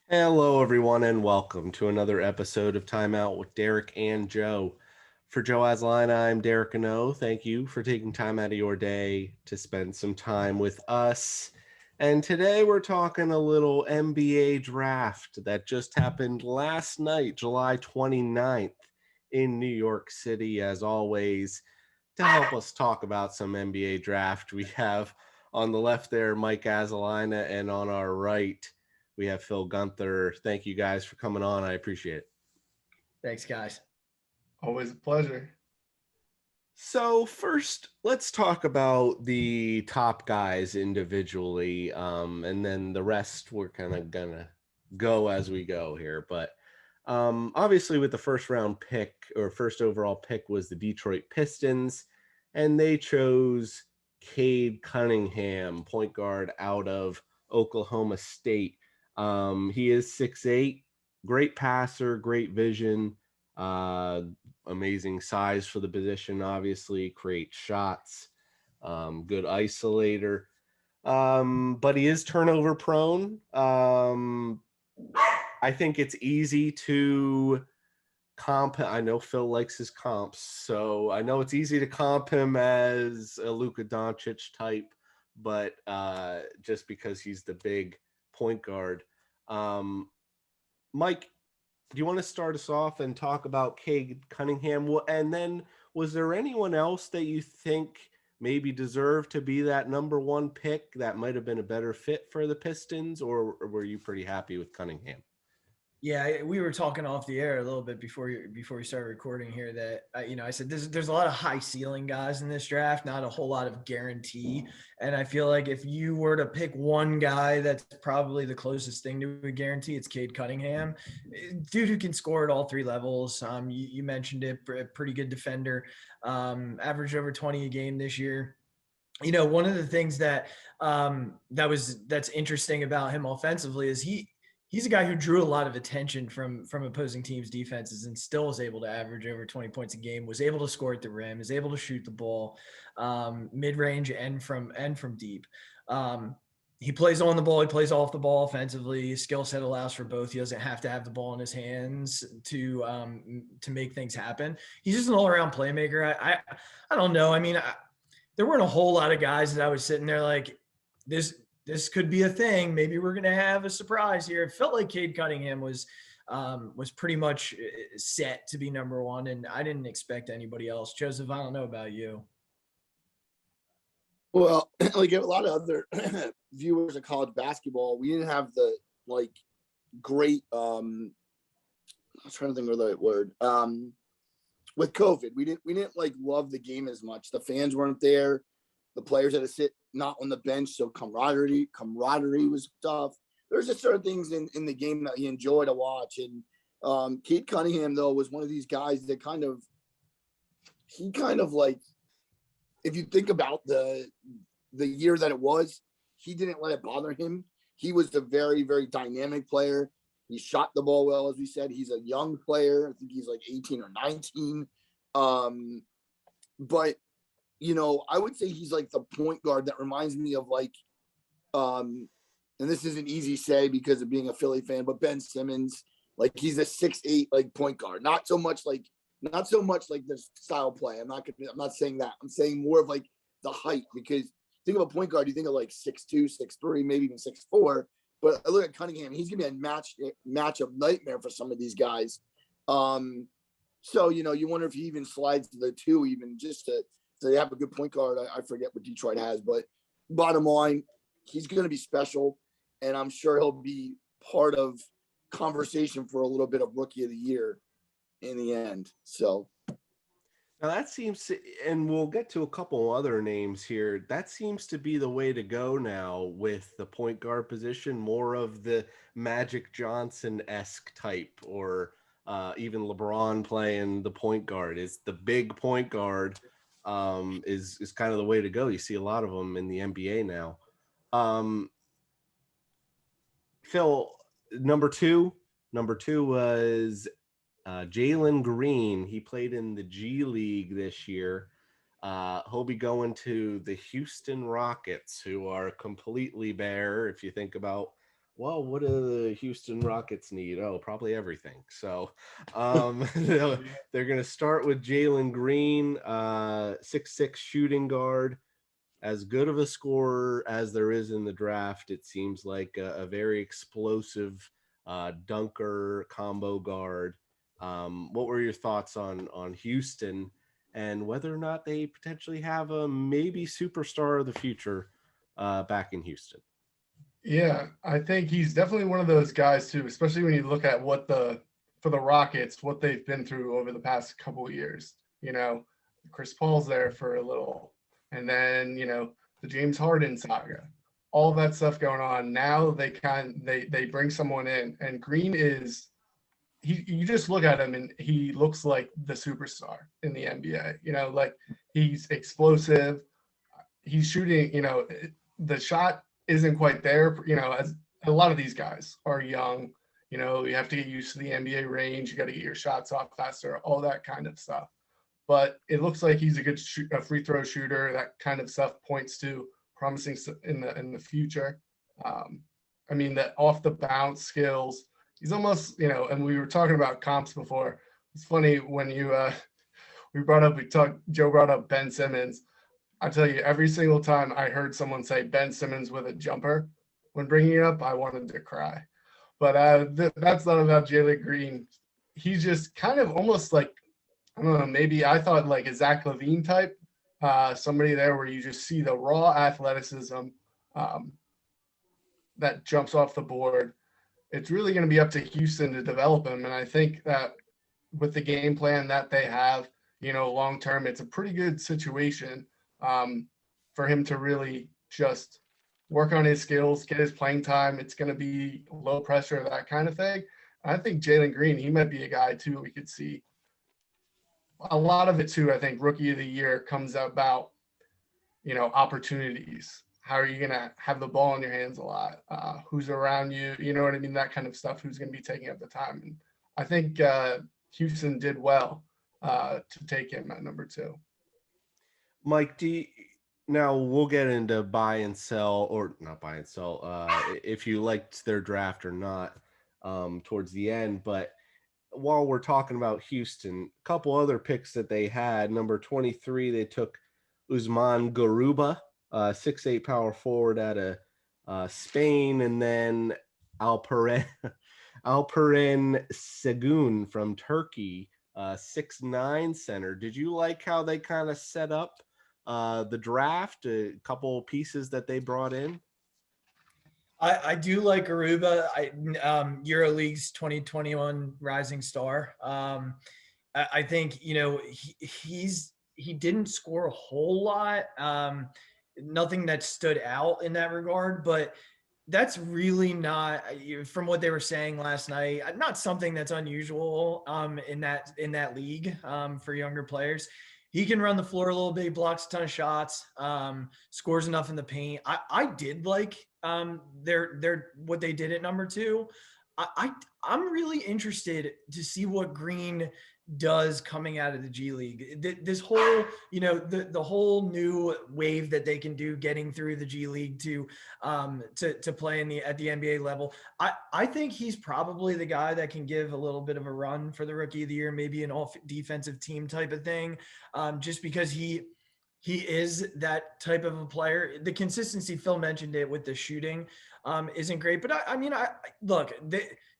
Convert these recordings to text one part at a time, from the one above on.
Hello, everyone, and welcome to another episode of Timeout with Derek and Joe. For Joe Azzalina, I'm Derek Ano. Thank you for taking time out of your day to spend some time with us. And today we're talking a little NBA draft that just happened last night, July 29th, in New York City. As always, to help us talk about some NBA draft, we have on the left there Mike Azzalina, and on our right, we have Phil Gunther. Thank you guys for coming on. I appreciate it. Thanks, guys. Always a pleasure. So, first, let's talk about the top guys individually, and then the rest we're kind of gonna go as we go here. But obviously, with the first round pick or first overall pick was the Detroit Pistons, and they chose Cade Cunningham, point guard out of Oklahoma State. He is 6'8", great passer, great vision, uh, amazing size for the position, obviously, create shots, good isolator. But he is turnover prone. I think it's easy to comp. I know Phil likes his comps, so I know it's easy to comp him as a Luka Doncic type, but just because he's the big point guard. Um, Mike, do you want to start us off and talk about Cade Cunningham? And then was there anyone else that you think maybe deserved to be that number one pick that might have been a better fit for the Pistons, or were you pretty happy with Cunningham? Yeah, we were talking off the air a little bit before we started recording here that I said there's a lot of high ceiling guys in this draft, not a whole lot of guarantee. And I feel like if you were to pick one guy that's probably the closest thing to a guarantee, it's Cade Cunningham, dude who can score at all three levels. You mentioned it, pretty good defender, averaged over 20 a game this year. One of the things that's interesting about him offensively is he's a guy who drew a lot of attention from opposing teams' defenses and still was able to average over 20 points a game, was able to score at the rim, is able to shoot the ball mid-range and from deep. He plays on the ball, he plays off the ball offensively. His skill set allows for both. He doesn't have to have the ball in his hands to make things happen. He's just an all-around playmaker. I don't know. I mean, there weren't a whole lot of guys that I was sitting there like this could be a thing. Maybe we're going to have a surprise here. It felt like Cade Cunningham was pretty much set to be number one, and I didn't expect anybody else. Joseph, I don't know about you. Well, like a lot of other viewers of college basketball, we didn't have the great I was trying to think of the right word. With COVID, we didn't like love the game as much. The fans weren't there. The players had to sit not on the bench, so camaraderie was tough. There's just certain things in the game that you enjoy to watch. And Cade Cunningham, though, was one of these guys that kind of like, if you think about the year that it was, he didn't let it bother him. He was a very, very dynamic player. He shot the ball well, as we said. He's a young player. I think he's like 18 or 19. But, I would say he's like the point guard that reminds me of and this isn't easy to say because of being a Philly fan, but Ben Simmons. Like he's a 6'8" like point guard. Not so much like the style play. I'm not saying that. I'm saying more of like the height, because think of a point guard, you think of like 6'2", 6'3", maybe even 6'4". But I look at Cunningham, he's gonna be a matchup nightmare for some of these guys. So you wonder if he even slides to the two, even just to have a good point guard. I forget what Detroit has, but bottom line, he's gonna be special, and I'm sure he'll be part of conversation for a little bit of rookie of the year in the end. So Now that seems to, and we'll get to a couple other names here. That seems to be the way to go now with the point guard position, more of the Magic Johnson-esque type, or even LeBron playing the point guard. Is the big point guard is kind of the way to go. You see a lot of them in the NBA now. Um, Phil, number two was Jalen Green. He played in the G League this year. He'll be going to the Houston Rockets, who are completely bare. If you think about well, what do the Houston Rockets need? Oh, probably everything. So they're going to start with Jalen Green, 6'6" shooting guard. As good of a scorer as there is in the draft, it seems like a very explosive dunker combo guard. What were your thoughts on Houston and whether or not they potentially have a maybe superstar of the future back in Houston? Yeah, I think he's definitely one of those guys too, especially when you look at for the Rockets, what they've been through over the past couple of years. Chris Paul's there for a little, and then the James Harden saga, all that stuff going on. Now they bring someone in, and Green is you just look at him and he looks like the superstar in the NBA. Like he's explosive. He's shooting, the shot isn't quite there, as a lot of these guys are young, you have to get used to the NBA range. You got to get your shots off faster, all that kind of stuff. But it looks like he's a good free throw shooter. That kind of stuff points to promising in the future. I mean, that off the bounce skills, he's almost, and we were talking about comps before. It's funny when Joe brought up Ben Simmons. I tell you, every single time I heard someone say Ben Simmons with a jumper when bringing it up, I wanted to cry. But that's not about Jalen Green. He's just kind of almost like, I don't know, maybe I thought like a Zach LaVine type, somebody there where you just see the raw athleticism that jumps off the board. It's really going to be up to Houston to develop him. And I think that with the game plan that they have, long term, it's a pretty good situation for him to really just work on his skills, get his playing time. It's going to be low pressure, that kind of thing. I think Jalen Green, he might be a guy too. We could see a lot of it too. I think rookie of the year comes about, opportunities. How are you going to have the ball in your hands a lot? Who's around you? You know what I mean? That kind of stuff. Who's going to be taking up the time? And I think Houston did well to take him at number 2. Mike, now we'll get into buy and sell, or not buy and sell, if you liked their draft or not towards the end. But while we're talking about Houston, a couple other picks that they had. Number 23, they took Usman Garuba, 6'8" power forward out of Spain, and then Alperen Segun from Turkey, 6'9" center. Did you like how they kind of set up the draft? A couple pieces that they brought in. I do like Aruba. EuroLeague's 2021 Rising Star. I think he didn't score a whole lot. Nothing that stood out in that regard, but that's really not, from what they were saying last night, not something that's unusual in that league for younger players. He can run the floor a little bit, blocks a ton of shots, scores enough in the paint. I did like their what they did at number 2. I'm really interested to see what Green does coming out of the G League. This whole, the whole new wave that they can do getting through the G League to play at the NBA level. I think he's probably the guy that can give a little bit of a run for the rookie of the year, maybe an all defensive team type of thing, just because he is that type of a player. The consistency, Phil mentioned it with the shooting, isn't great, but I mean, look,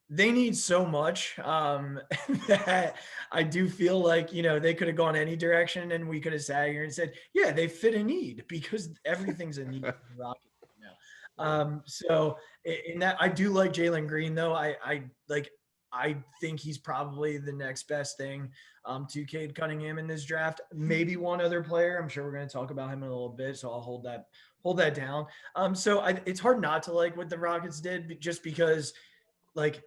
they need so much that I do feel like, they could have gone any direction and we could have sat here and said, yeah, they fit a need, because everything's a need in the Rockets right now. So in that, I do like Jalen Green though. I think he's probably the next best thing to Cade Cunningham in this draft. Maybe one other player. I'm sure we're going to talk about him in a little bit, so I'll hold that down. It's hard not to like what the Rockets did, just because, like,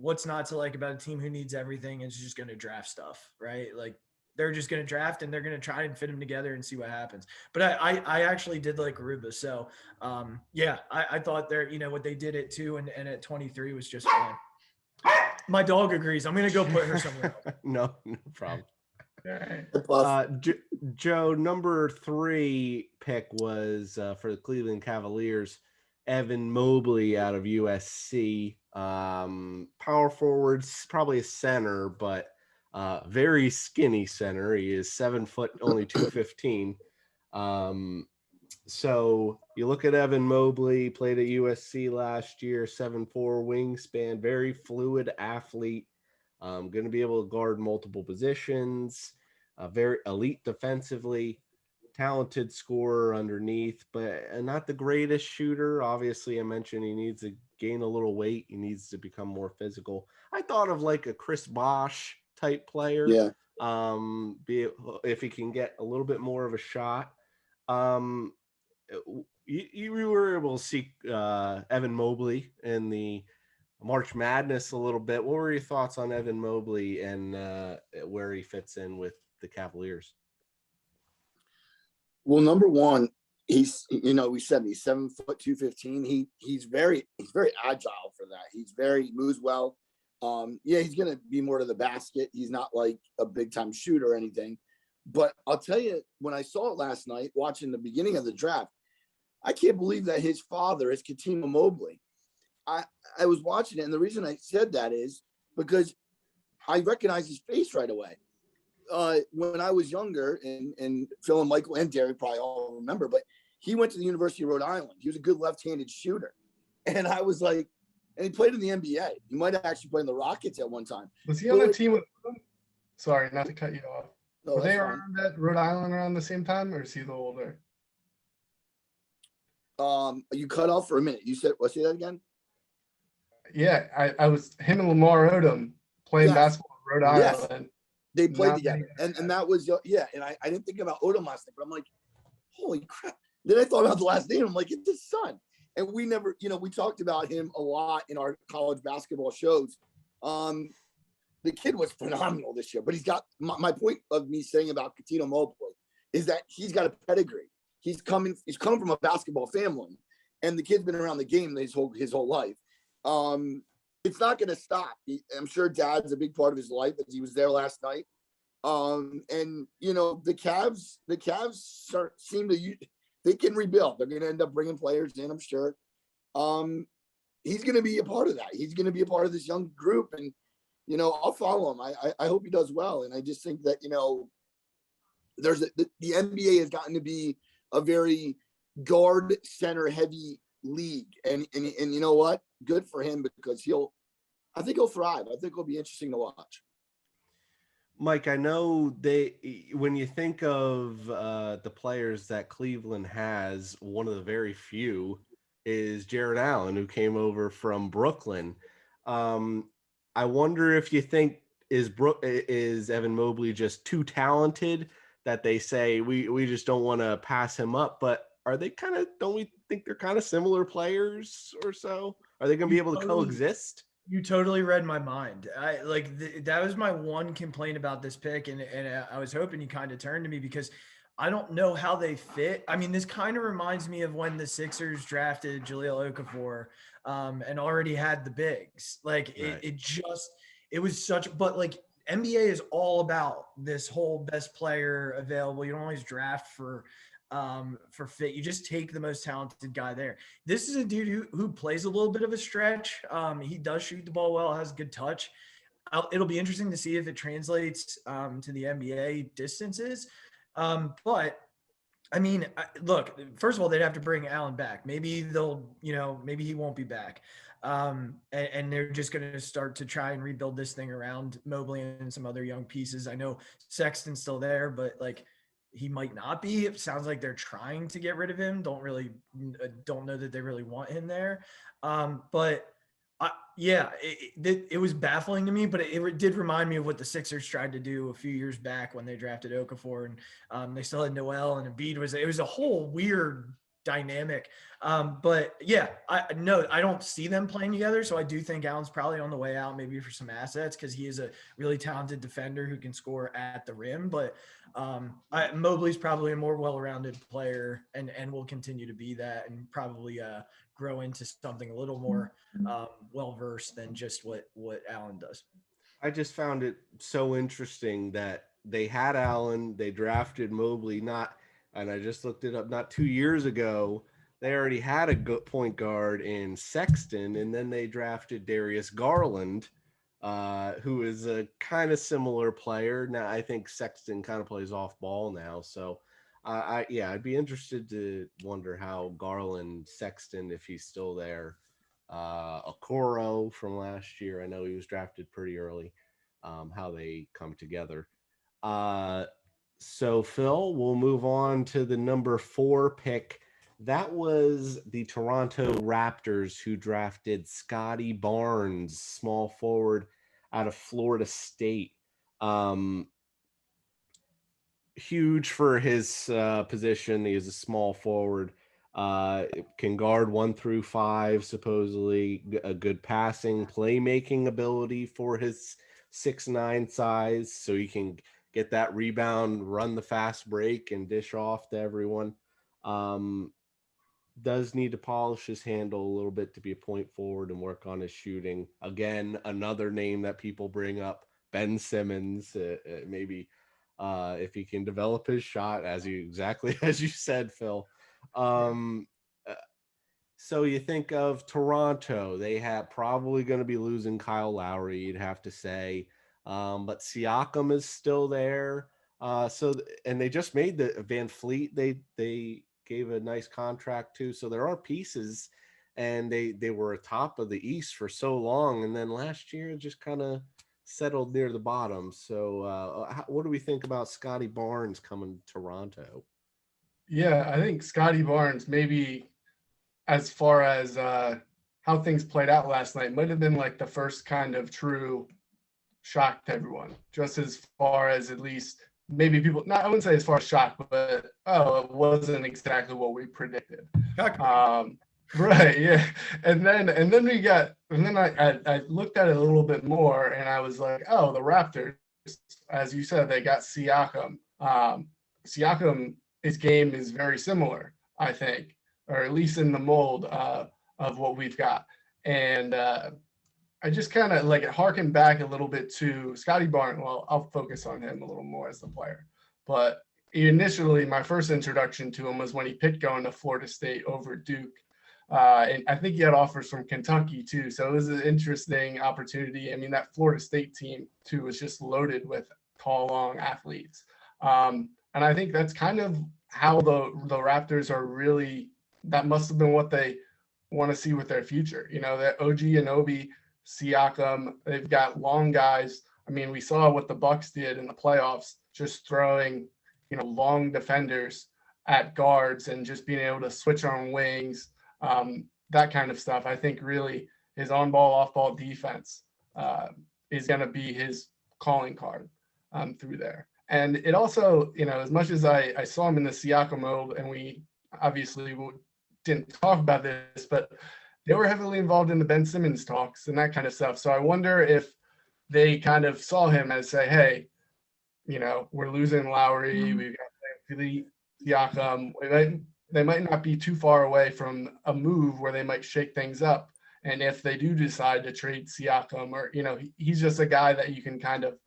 what's not to like about a team who needs everything is just going to draft stuff, right? Like, they're just going to draft and they're going to try and fit them together and see what happens. But I actually did like Aruba. So I thought what they did at 2 and at 23 was just fine. My dog agrees. I'm going to go put her somewhere else. No problem. All right. Joe, number 3 pick was for the Cleveland Cavaliers, Evan Mobley out of USC. Power forwards, probably a center, but very skinny center. He is 7 foot, only 215. So you look at Evan Mobley, played at USC last year, 7'4" wingspan, very fluid athlete. Going to be able to guard multiple positions, very elite defensively, talented scorer underneath, but not the greatest shooter. Obviously, I mentioned he needs to gain a little weight. He needs to become more physical. I thought of like a Chris Bosh type player. Yeah. If he can get a little bit more of a shot. You were able to see Evan Mobley in the March Madness a little bit. What were your thoughts on Evan Mobley and where he fits in with the Cavaliers? Well, number one, we said he's 7 foot 215. He's very agile for that. He moves well. He's gonna be more to the basket. He's not like a big time shooter or anything. But I'll tell you, when I saw it last night, watching the beginning of the draft, I can't believe that his father is Katima Mobley. I was watching it, and the reason I said that is because I recognized his face right away. When I was younger, and Phil and Michael and Derek probably all remember, but he went to the University of Rhode Island. He was a good left-handed shooter. And I was like, and he played in the NBA. He might have actually played in the Rockets at one time. Was he on the team with them? Sorry, not to cut you off. No, Were they fine. around at Rhode Island around the same time, or is he a little older? You cut off for a minute. You said, let's say that again? Yeah, I was him and Lamar Odom playing basketball in Rhode Yes. Island. They played Not together. And that was, and I didn't think about Odom last night, but I'm like, holy crap. Then I thought about the last name. I'm like, it's his son. And we never, we talked about him a lot in our college basketball shows. The kid was phenomenal this year, but he's got my point of me saying about Katina Mobley is that he's got a pedigree. He's coming from a basketball family, and the kid's been around the game his whole life. It's not going to stop. I'm sure Dad's a big part of his life, as he was there last night. And the Cavs seem to they can rebuild. They're going to end up bringing players in, I'm sure. He's going to be a part of that. He's going to be a part of this young group, and I'll follow him. I hope he does well, and I just think that there's the NBA has gotten to be a very guard center heavy league, and you know what? Good for him, because I think he'll thrive. I think it'll be interesting to watch. Mike, I know when you think of the players that Cleveland has, one of the very few is Jared Allen, who came over from Brooklyn. I wonder if you think is Evan Mobley just too talented that they say we just don't want to pass him up? But are they don't we think they're kind of similar players or so? Are they going to be able to coexist? You totally read my mind. That was my one complaint about this pick, and I was hoping you kind of turned to me, because I don't know how they fit. I mean, this kind of reminds me of when the Sixers drafted Jahlil Okafor, and already had the bigs. Like Right. it was such. But like NBA is all about this whole best player available. You don't always draft for fit. You just take the most talented guy there. This is a dude who plays a little bit of a stretch. He does shoot the ball well, has good touch. It'll be interesting to see if it translates to the NBA distances. But I mean, look, first of all, they'd have to bring Allen back. Maybe maybe he won't be back. And they're just going to start to try and rebuild this thing around Mobley and some other young pieces. I know Sexton's still there, but like, he might not be. It sounds like they're trying to get rid of him. Don't know that they really want him there. It was baffling to me, but it did remind me of what the Sixers tried to do a few years back when they drafted Okafor, and they still had Noel, and Embiid it was a whole weird dynamic. But yeah, I don't see them playing together. So I do think Allen's probably on the way out, maybe for some assets, because he is a really talented defender who can score at the rim. But Mobley's probably a more well-rounded player, and will continue to be that, and probably grow into something a little more well-versed than just what Allen does. I just found it so interesting that they had Allen, they drafted Mobley, and I just looked it up, not 2 years ago, they already had a good point guard in Sexton, and then they drafted Darius Garland, who is a kind of similar player. Now I think Sexton kind of plays off ball now, so I'd be interested to wonder how Garland, Sexton, if he's still there, Okoro from last year. I know he was drafted pretty early. How they come together. Uh, so Phil, we'll move on to the number 4 pick. That was the Toronto Raptors who drafted Scotty Barnes, small forward out of Florida State. Huge for his position. He is a small forward. Can guard 1 through 5, supposedly a good passing, playmaking ability for his 6'9" size, so he can get that rebound, run the fast break, and dish off to everyone. Does need to polish his handle a little bit to be a point forward and work on his shooting. Again, another name that people bring up, Ben Simmons, maybe if he can develop his shot, exactly as you said, Phil. Uh, so you think of Toronto, they have probably going to be losing Kyle Lowry, you'd have to say, but Siakam is still there. And they just made the Van Fleet. They gave a nice contract too. So there are pieces, and they were atop of the East for so long, and then last year just kind of settled near the bottom. So what do we think about Scotty Barnes coming to Toronto? Yeah, I think Scotty Barnes, maybe as far as how things played out last night, might have been like the first kind of true shock to everyone. Just as far as at least maybe people, not I wouldn't say as far as shock, but it wasn't exactly what we predicted. Right, yeah. And then I looked at it a little bit more, and I was like, oh, the Raptors, as you said, they got Siakam. Siakam, his game is very similar, I think, or at least in the mold of what we've got. And I just kind of like harken back a little bit to Scotty Barnes. Well, I'll focus on him a little more as the player. But initially, my first introduction to him was when he picked going to Florida State over Duke. And I think he had offers from Kentucky too. So it was an interesting opportunity. I mean, that Florida State team too was just loaded with tall, long athletes. And I think that's kind of how the Raptors are really, that must have been what they want to see with their future. You know, that OG Anunoby, Siakam, they've got long guys. I mean, we saw what the Bucks did in the playoffs, just throwing, long defenders at guards and just being able to switch on wings, that kind of stuff. I think really his on-ball, off-ball defense is going to be his calling card through there. And it also, as much as I saw him in the Siakam mode, and we obviously didn't talk about this, but they were heavily involved in the Ben Simmons talks and that kind of stuff. So I wonder if they kind of saw him as say, hey, we're losing Lowry, we've got Siakam. They might not be too far away from a move where they might shake things up. And if they do decide to trade Siakam, or, he's just a guy that you can kind of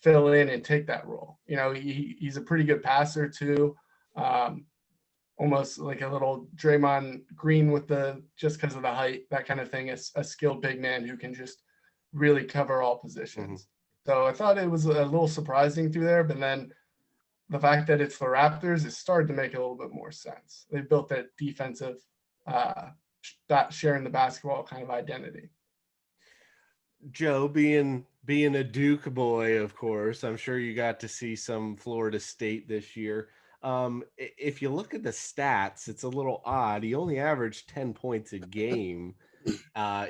fill in and take that role. He's a pretty good passer too. Almost like a little Draymond Green just because of the height, that kind of thing. Is a skilled big man who can just really cover all positions. So I thought it was a little surprising through there, but then the fact that it's the Raptors, it started to make a little bit more sense. They built that defensive, sharing the basketball kind of identity. Joe, being a Duke boy, of course, I'm sure you got to see some Florida State this year. If you look at the stats, it's a little odd. He only averaged 10 points a game.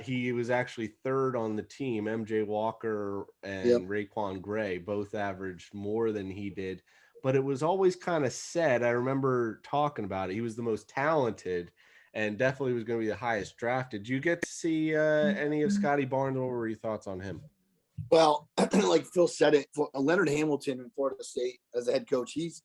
He was actually third on the team. MJ Walker and Raekwon Gray both averaged more than he did. But it was always kind of said, I remember talking about it, he was the most talented and definitely was going to be the highest drafted. Did you get to see any of Scotty Barnes? What were your thoughts on him? Well, like Phil said it, for Leonard Hamilton in Florida State as a head coach, he's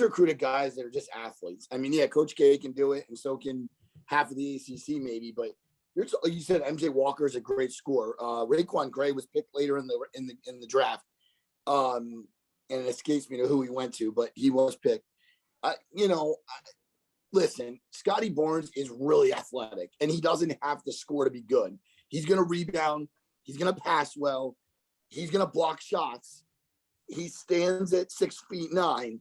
recruited guys that are just athletes. I mean, yeah, Coach K can do it, and so can half of the ACC maybe. But you said MJ Walker is a great scorer. Raekwon Gray was picked later in the draft, and it escapes me to who he went to, but he was picked. listen, Scotty Barnes is really athletic, and he doesn't have to score to be good. He's going to rebound. He's going to pass well. He's going to block shots. He stands at 6'9".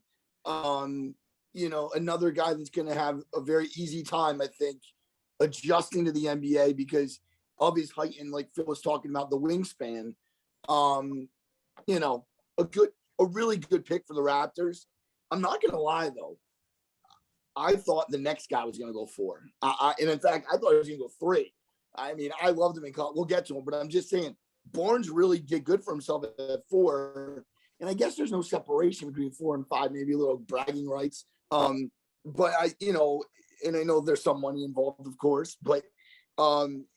Another guy that's going to have a very easy time, I think, adjusting to the NBA because of his height and, like Phil was talking about, the wingspan. A really good pick for the Raptors. I'm not going to lie, though. I thought the next guy was going to go 4. And in fact, I thought he was going to go 3. I mean, I loved him in college. We'll get to him, but I'm just saying Barnes really did good for himself at 4. And I guess there's no separation between 4 and 5, maybe a little bragging rights. But and I know there's some money involved, of course, but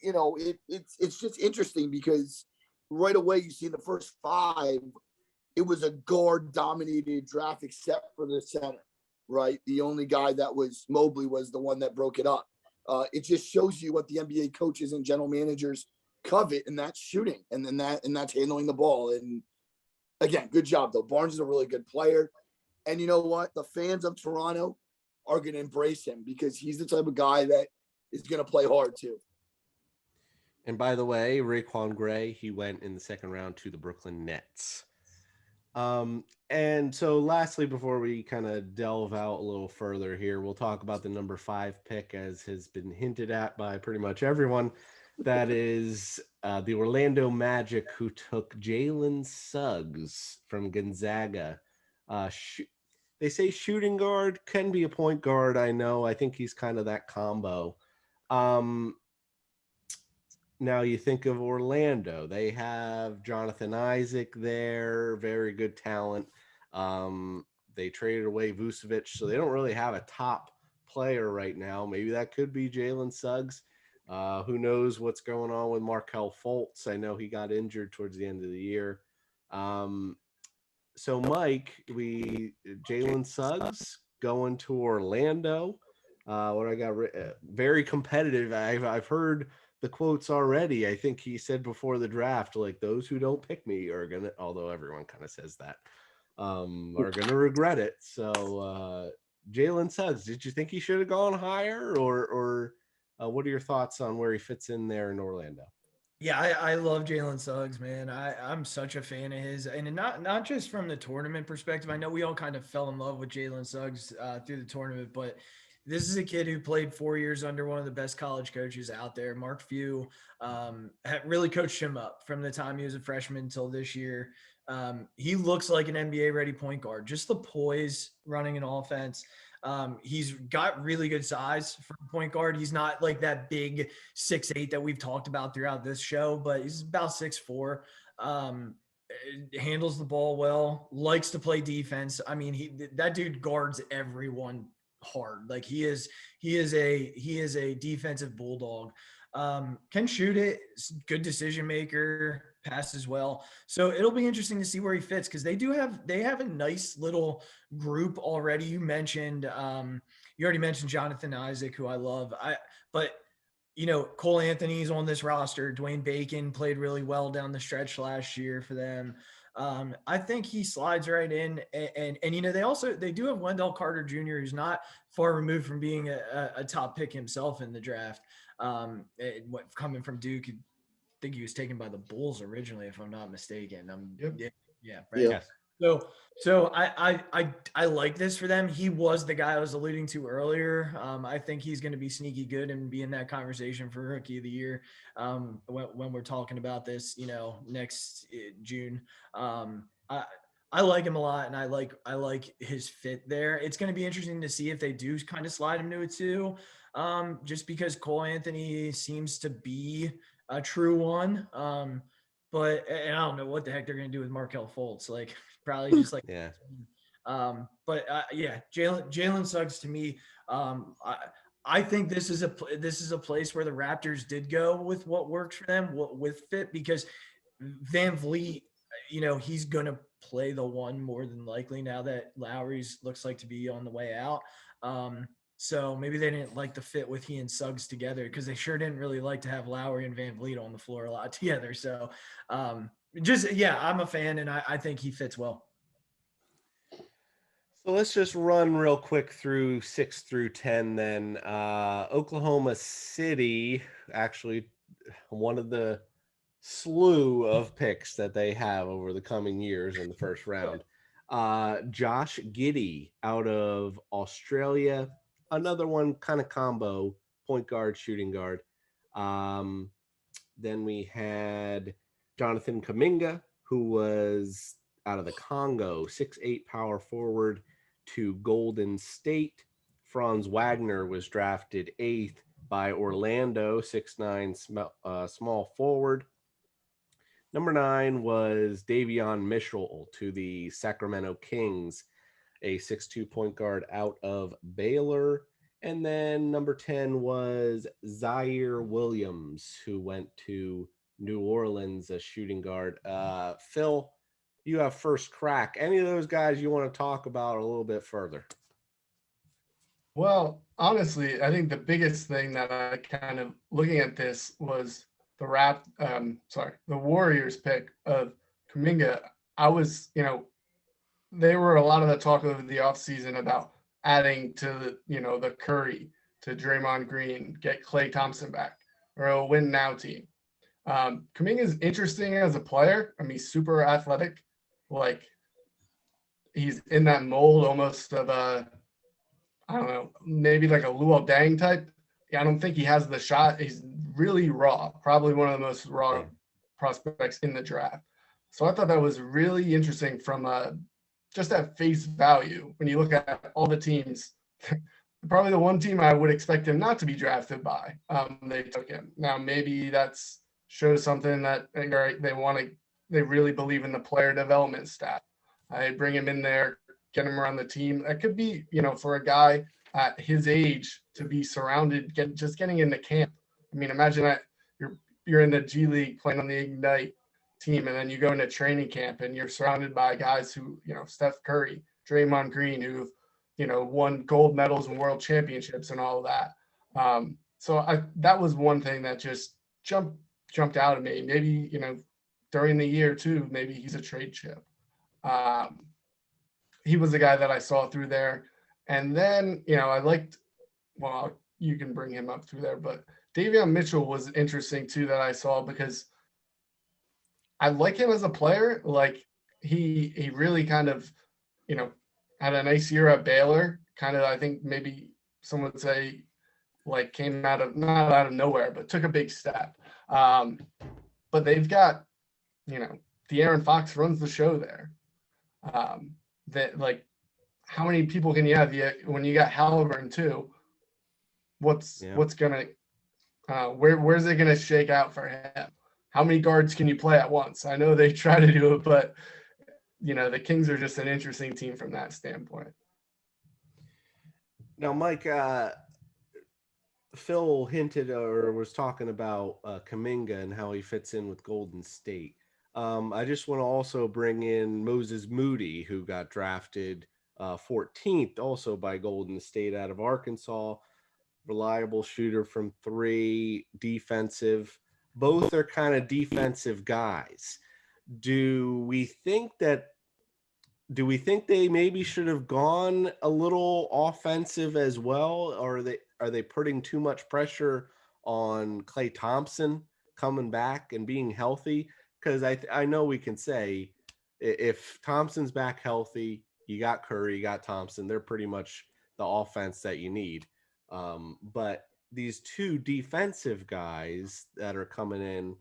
it's just interesting because right away you see the first 5, it was a guard dominated draft except for the center, right? The only guy that was Mobley was the one that broke it up. It just shows you what the NBA coaches and general managers covet, and that's shooting, and that's handling the ball. And again, good job though. Barnes is a really good player, and you know what? The fans of Toronto are going to embrace him because he's the type of guy that is going to play hard too. And by the way, Raekwon Gray, he went in the second round to the Brooklyn Nets. And so lastly, before we kind of delve out a little further here, we'll talk about the number 5 pick, as has been hinted at by pretty much everyone. That is the Orlando Magic, who took Jalen Suggs from Gonzaga. They say shooting guard, can be a point guard. I know. I think he's kind of that combo. Now you think of Orlando. They have Jonathan Isaac there, very good talent. They traded away Vucevic, so they don't really have a top player right now. Maybe that could be Jalen Suggs. Who knows what's going on with Markelle Fultz? I know he got injured towards the end of the year. So Mike, Jalen Suggs going to Orlando. What I got very competitive. I've heard the quotes already. I think he said before the draft, like, those who don't pick me are gonna, although everyone kind of says that, are gonna regret it. So Jalen Suggs, did you think he should have gone higher, or what are your thoughts on where he fits in there in Orlando? Yeah, I love Jalen Suggs, man. I'm such a fan of his, and not just from the tournament perspective. I know we all kind of fell in love with Jalen Suggs through the tournament, but this is a kid who played 4 years under one of the best college coaches out there. Mark Few had really coached him up from the time he was a freshman until this year. He looks like an NBA ready point guard, just the poise running an offense. He's got really good size for a point guard. He's not like that big 6'8" that we've talked about throughout this show, but he's about 6'4". Handles the ball well, likes to play defense. I mean, that dude guards everyone hard. Like he is a defensive bulldog. Can shoot it, good decision maker, passes well. So it'll be interesting to see where he fits, because they have a nice little group already. You already mentioned Jonathan Isaac, who I love. But Cole Anthony's on this roster. Dwayne Bacon played really well down the stretch last year for them. I think he slides right in, and they do have Wendell Carter Jr., who's not far removed from being a top pick himself in the draft. Coming from Duke, I think he was taken by the Bulls originally, if I'm not mistaken. Yep. Yeah, right. Yes. So I like this for them. He was the guy I was alluding to earlier. I think he's going to be sneaky good and be in that conversation for Rookie of the Year when we're talking about this, next June. I like him a lot, and I like his fit there. It's going to be interesting to see if they do kind of slide him to a 2, just because Cole Anthony seems to be a true one. But I don't know what the heck they're going to do with Markelle Fultz. Like, probably just like, Yeah. Jalen Suggs to me. I think this is a place where the Raptors did go with what works for them with fit, because Van Vliet, he's going to play the 1 more than likely now that Lowry's looks like to be on the way out. So maybe they didn't like the fit with he and Suggs together, because they sure didn't really like to have Lowry and Van Vliet on the floor a lot together. So I'm a fan, and I think he fits well. So let's just run real quick through 6 through 10 then. Oklahoma City, actually one of the slew of picks that they have over the coming years in the first round. Josh Giddey out of Australia, another one kind of combo, point guard, shooting guard. Um, then we had Jonathan Kaminga, who was out of the Congo, 6'8" power forward to Golden State. Franz Wagner was drafted 8th by Orlando, 6'9" small forward. Number 9 was Davion Mitchell to the Sacramento Kings, a 6'2" point guard out of Baylor. And then number 10 was Zaire Williams, who went to New Orleans, a shooting guard. Phil, you have first crack. Any of those guys you want to talk about a little bit further? Well, honestly, I think the biggest thing that I kind of looking at this was the Warriors pick of Kuminga. I was, they were a lot of the talk of the offseason about adding to the Curry, to Draymond Green, get Klay Thompson back, or a win now team. Kuminga is interesting as a player. I mean, he's super athletic. Like, he's in that mold almost of I don't know, maybe like a Luol Deng type. I don't think he has the shot. He's really raw, probably one of the most raw prospects in the draft. So I thought that was really interesting from just at face value. When you look at all the teams, probably the one team I would expect him not to be drafted by, they took him. Now, maybe that's shows something that they really believe in the player development staff. I bring him in there, get him around the team. That could be, for a guy at his age to be surrounded, just getting into camp. I mean, imagine that you're in the G League playing on the Ignite team, and then you go into training camp and you're surrounded by guys who, Steph Curry, Draymond Green, who've, won gold medals and world championships and all of that. So that was one thing that just jumped out at me. Maybe, during the year too, maybe he's a trade chip. He was the guy that I saw through there. And then, I liked, well, you can bring him up through there, but Davion Mitchell was interesting too that I saw because I like him as a player. Like he really kind of, had a nice year at Baylor. Kind of, I think maybe some would say like came not out of nowhere, but took a big step. But they've got, De'Aaron Fox runs the show there. That like, how many people can you have when you got Halliburton too? What's gonna where's it gonna shake out for him? How many guards can you play at once? I know they try to do it, but the Kings are just an interesting team from that standpoint. Now, Mike, Phil hinted or was talking about Kuminga and how he fits in with Golden State. I just want to also bring in Moses Moody, who got drafted 14th also by Golden State out of Arkansas. Reliable shooter from 3, defensive. Both are kind of defensive guys. Do we think they maybe should have gone a little offensive as well? Or are they putting too much pressure on Klay Thompson coming back and being healthy? Because I know we can say if Thompson's back healthy, you got Curry, you got Thompson. They're pretty much the offense that you need. But these 2 defensive guys that are coming in,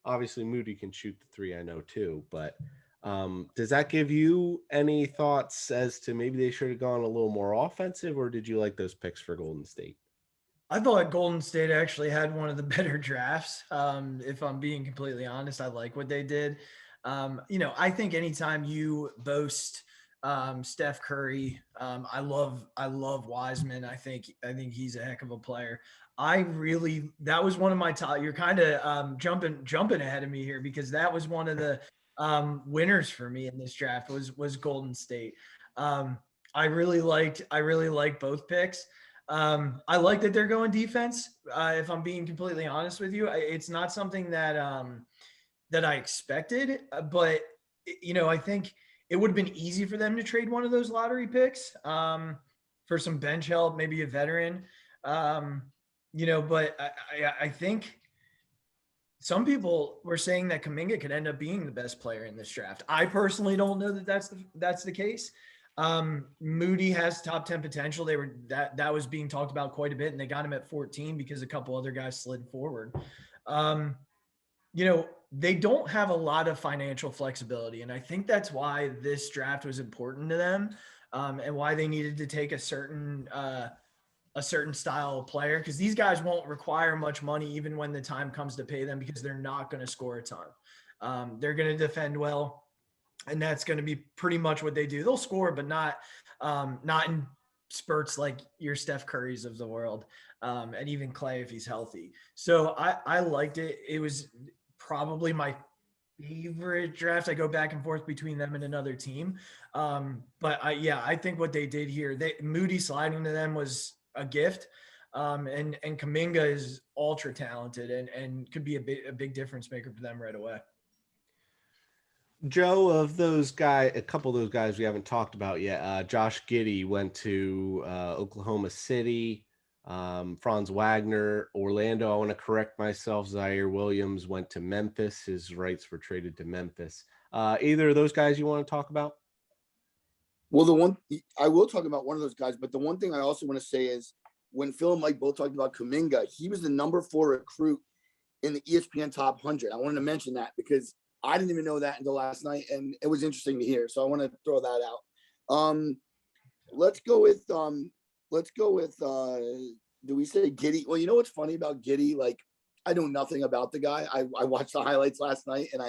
obviously Moody can shoot the 3, I know too. But does that give you any thoughts as to maybe they should have gone a little more offensive, or did you like those picks for Golden State? I thought Golden State actually had one of the better drafts. If I'm being completely honest, I like what they did. I think anytime you boast Steph Curry, I love Wiseman. I think he's a heck of a player. That was one of my top. You're kind of jumping ahead of me here because that was one of the winners for me in this draft was Golden State. I really liked both picks. I like that they're going defense. If I'm being completely honest with you, it's not something that I expected, but I think it would have been easy for them to trade one of those lottery picks for some bench help, maybe a veteran. But I think some people were saying that Kuminga could end up being the best player in this draft. I personally don't know that that's the case. Moody has top 10 potential. That was being talked about quite a bit, and they got him at 14 because a couple other guys slid forward. They don't have a lot of financial flexibility, and I think that's why this draft was important to them, and why they needed to take a certain style of player, because these guys won't require much money even when the time comes to pay them, because they're not going to score a ton. They're going to defend well, and that's going to be pretty much what they do. They'll score, but not in spurts like your Steph Currys of the world, and even Clay if he's healthy. So I liked it. It was probably my favorite draft. I go back and forth between them and another team. But I think what they did here, Moody sliding to them was a gift. And Kuminga is ultra talented and could be a big difference maker for them right away. Joe, of those guys, a couple of those guys we haven't talked about yet. Josh Giddey went to Oklahoma City. Franz Wagner, Orlando. I want to correct myself. Zaire Williams went to Memphis. His rights were traded to Memphis. Either of those guys you want to talk about? Well, I will talk about one of those guys, but the one thing I also want to say is when Phil and Mike both talked about Kuminga, he was the number 4 recruit in the ESPN Top 100. I wanted to mention that because I didn't even know that until last night, and it was interesting to hear. So I want to throw that out. Let's go with do we say Giddey? Well, you know what's funny about Giddey? Like, I know nothing about the guy. I watched the highlights last night, and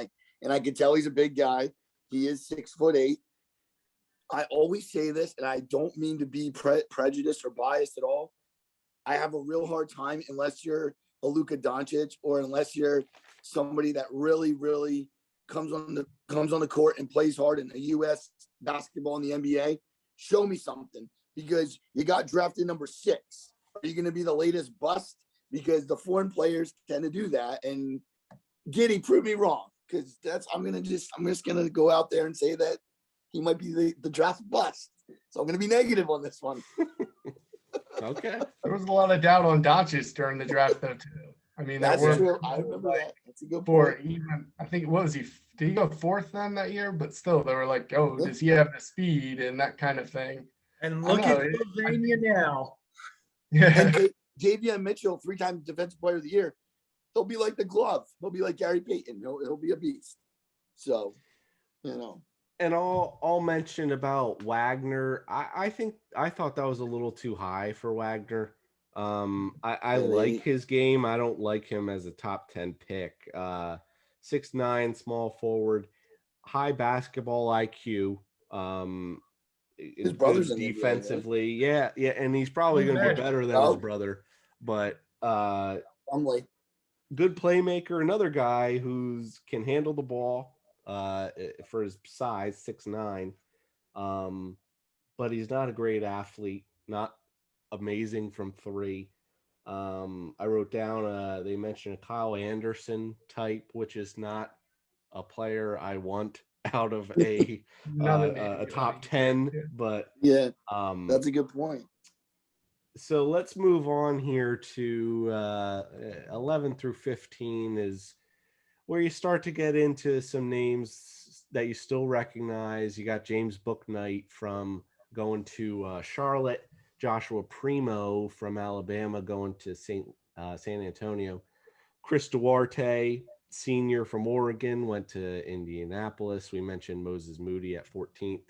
I could tell he's a big guy. He is 6'8". I always say this, and I don't mean to be prejudiced or biased at all. I have a real hard time unless you're a Luka Doncic or unless you're somebody that really, really comes on the court and plays hard in the U.S. basketball and the NBA. Show me something, because you got drafted number 6. Are you going to be the latest bust? Because the foreign players tend to do that. And Giddey proved me wrong, because I'm just going to go out there and say that he might be the draft bust. So I'm going to be negative on this one. Okay. There was a lot of doubt on Doncic during the draft, though, too. I mean, That's true. I remember that. That's a good point. I think, what was he? Did he go 4th then that year? But still, they were like, oh, does he have the speed and that kind of thing? And look at Pennsylvania now. Yeah. And Javion Mitchell, 3-time Defensive Player of the Year, he'll be like the glove. He'll be like Gary Payton. He'll be a beast. So, And I'll mention about Wagner. I thought that was a little too high for Wagner. I like his game. I don't like him as a top 10 pick. 6'9", small forward, high basketball IQ. His brother's in defensively. The NBA, right? Yeah, and he's probably going to be better than his brother. But good playmaker. Another guy who can handle the ball. For his size, 6'9", but he's not a great athlete, not amazing from 3. I wrote down they mentioned a Kyle Anderson type, which is not a player I want out of a top 10, but yeah, that's a good point. So let's move on here to 11 through 15 is where you start to get into some names that you still recognize. You got James Bouknight from going to Charlotte, Joshua Primo from Alabama going to San Antonio, Chris Duarte, senior from Oregon, went to Indianapolis. We mentioned Moses Moody at 14th,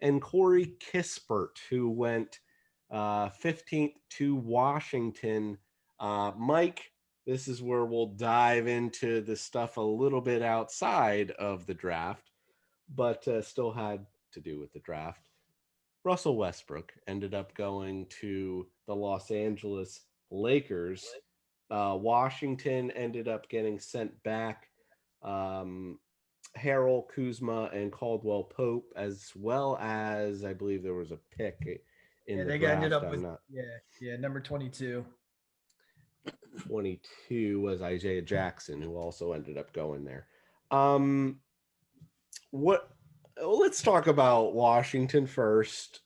and Corey Kispert, who went 15th to Washington. Mike, this is where we'll dive into the stuff a little bit outside of the draft, but still had to do with the draft. Russell Westbrook ended up going to the Los Angeles Lakers. Washington ended up getting sent back Harold Kuzma and Caldwell Pope, as well as I believe there was a pick in the draft. Ended up with number 22. 22 was Isaiah Jackson, who also ended up going there. What let's talk about Washington first.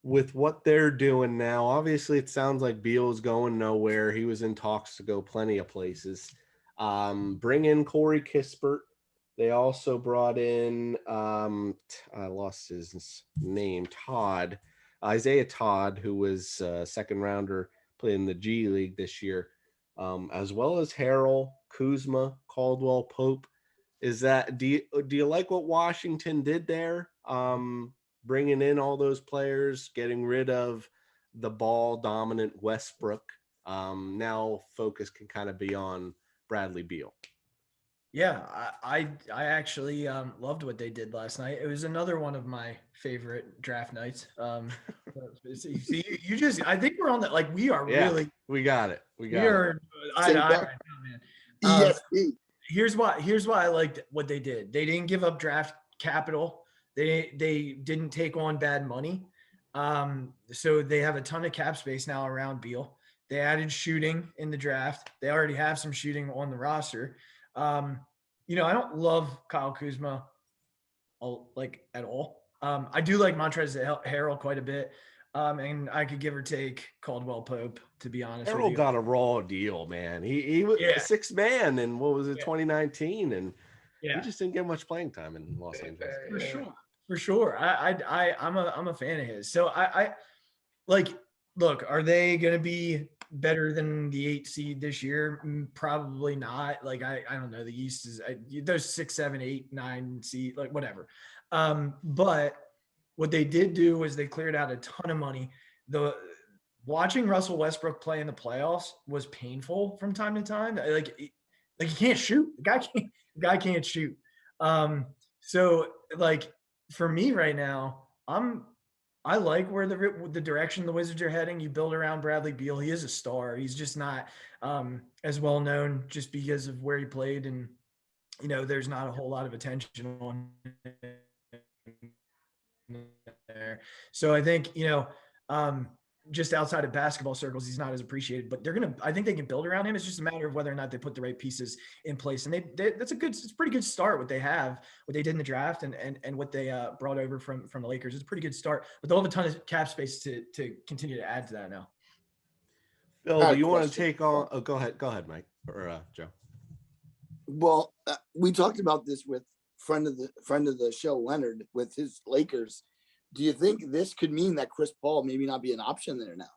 With what they're doing now, obviously it sounds like Beal is going nowhere. He was in talks to go plenty of places. Bring in Corey Kispert. They also brought in I lost his name, Isaiah Todd, who was a second rounder, playing the G League this year, as well as Harrell, Kuzma, Caldwell Pope. Do you like what Washington did there? Bringing in all those players, getting rid of the ball dominant Westbrook. Now focus can kind of be on Bradley Beal. Yeah, I actually loved what they did last night. It was another one of my favorite draft nights. See, you just, I think we're on that. Like, we are really, we got it. We are eye to eye right now, man. Here's why I liked what they did. They didn't give up draft capital. They didn't take on bad money. So they have a ton of cap space now around Beal. They added shooting in the draft. They already have some shooting on the roster. I don't love Kyle Kuzma at all. I do like Montrezl Harrell quite a bit. And I could give or take Caldwell Pope, to be honest. Harrell got a raw deal, man. He was a sixth man in 2019, and he just didn't get much playing time in Los Angeles. For sure. I'm a fan of his. So I look, are they going to be better than the 8 seed this year? Probably not. Like, I don't know. The East is those 6, 7, 8, 9 seed, like whatever. But what they did do was they cleared out a ton of money. Watching Russell Westbrook play in the playoffs was painful from time to time. Like he can't shoot. The guy can't shoot. So like for me right now, I like where the direction the Wizards are heading. You build around Bradley Beal. He is a star. He's just not as well known just because of where he played, and there's not a whole lot of attention on there. So I think just outside of basketball circles, he's not as appreciated. But I think they can build around him. It's just a matter of whether or not they put the right pieces in place. And it's a pretty good start. What they did in the draft, and what they brought over from the Lakers. It's a pretty good start. But they'll have a ton of cap space to continue to add to that now. Phil, do you want to take on? Oh, go ahead, Mike or Joe. Well, we talked about this with friend of the show, Leonard, with his Lakers. Do you think this could mean that Chris Paul maybe not be an option there now?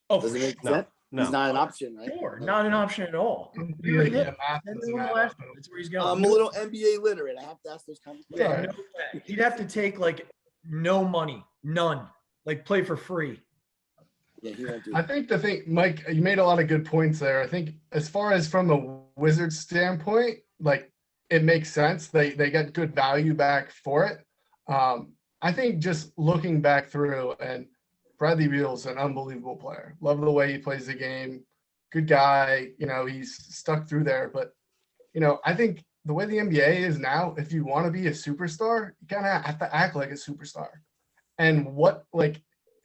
Oh, does it make sense? No. He's not an option, right? Sure, not an option at all. That's where he's going. I'm a little NBA literate. I have to ask those kinds of questions. No way. He'd have to take no money, none, play for free. Yeah, he won't do I think the thing, Mike, you made a lot of good points there. I think as far as from a Wizards standpoint, it makes sense. They get good value back for it. I think just looking back through, and Bradley Beal's an unbelievable player. Love the way he plays the game. Good guy. He's stuck through there. But, I think the way the NBA is now, if you want to be a superstar, you kind of have to act like a superstar. And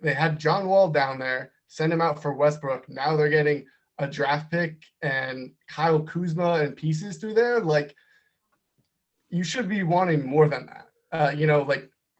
they had John Wall down there, send him out for Westbrook. Now they're getting a draft pick and Kyle Kuzma and pieces through there. You should be wanting more than that.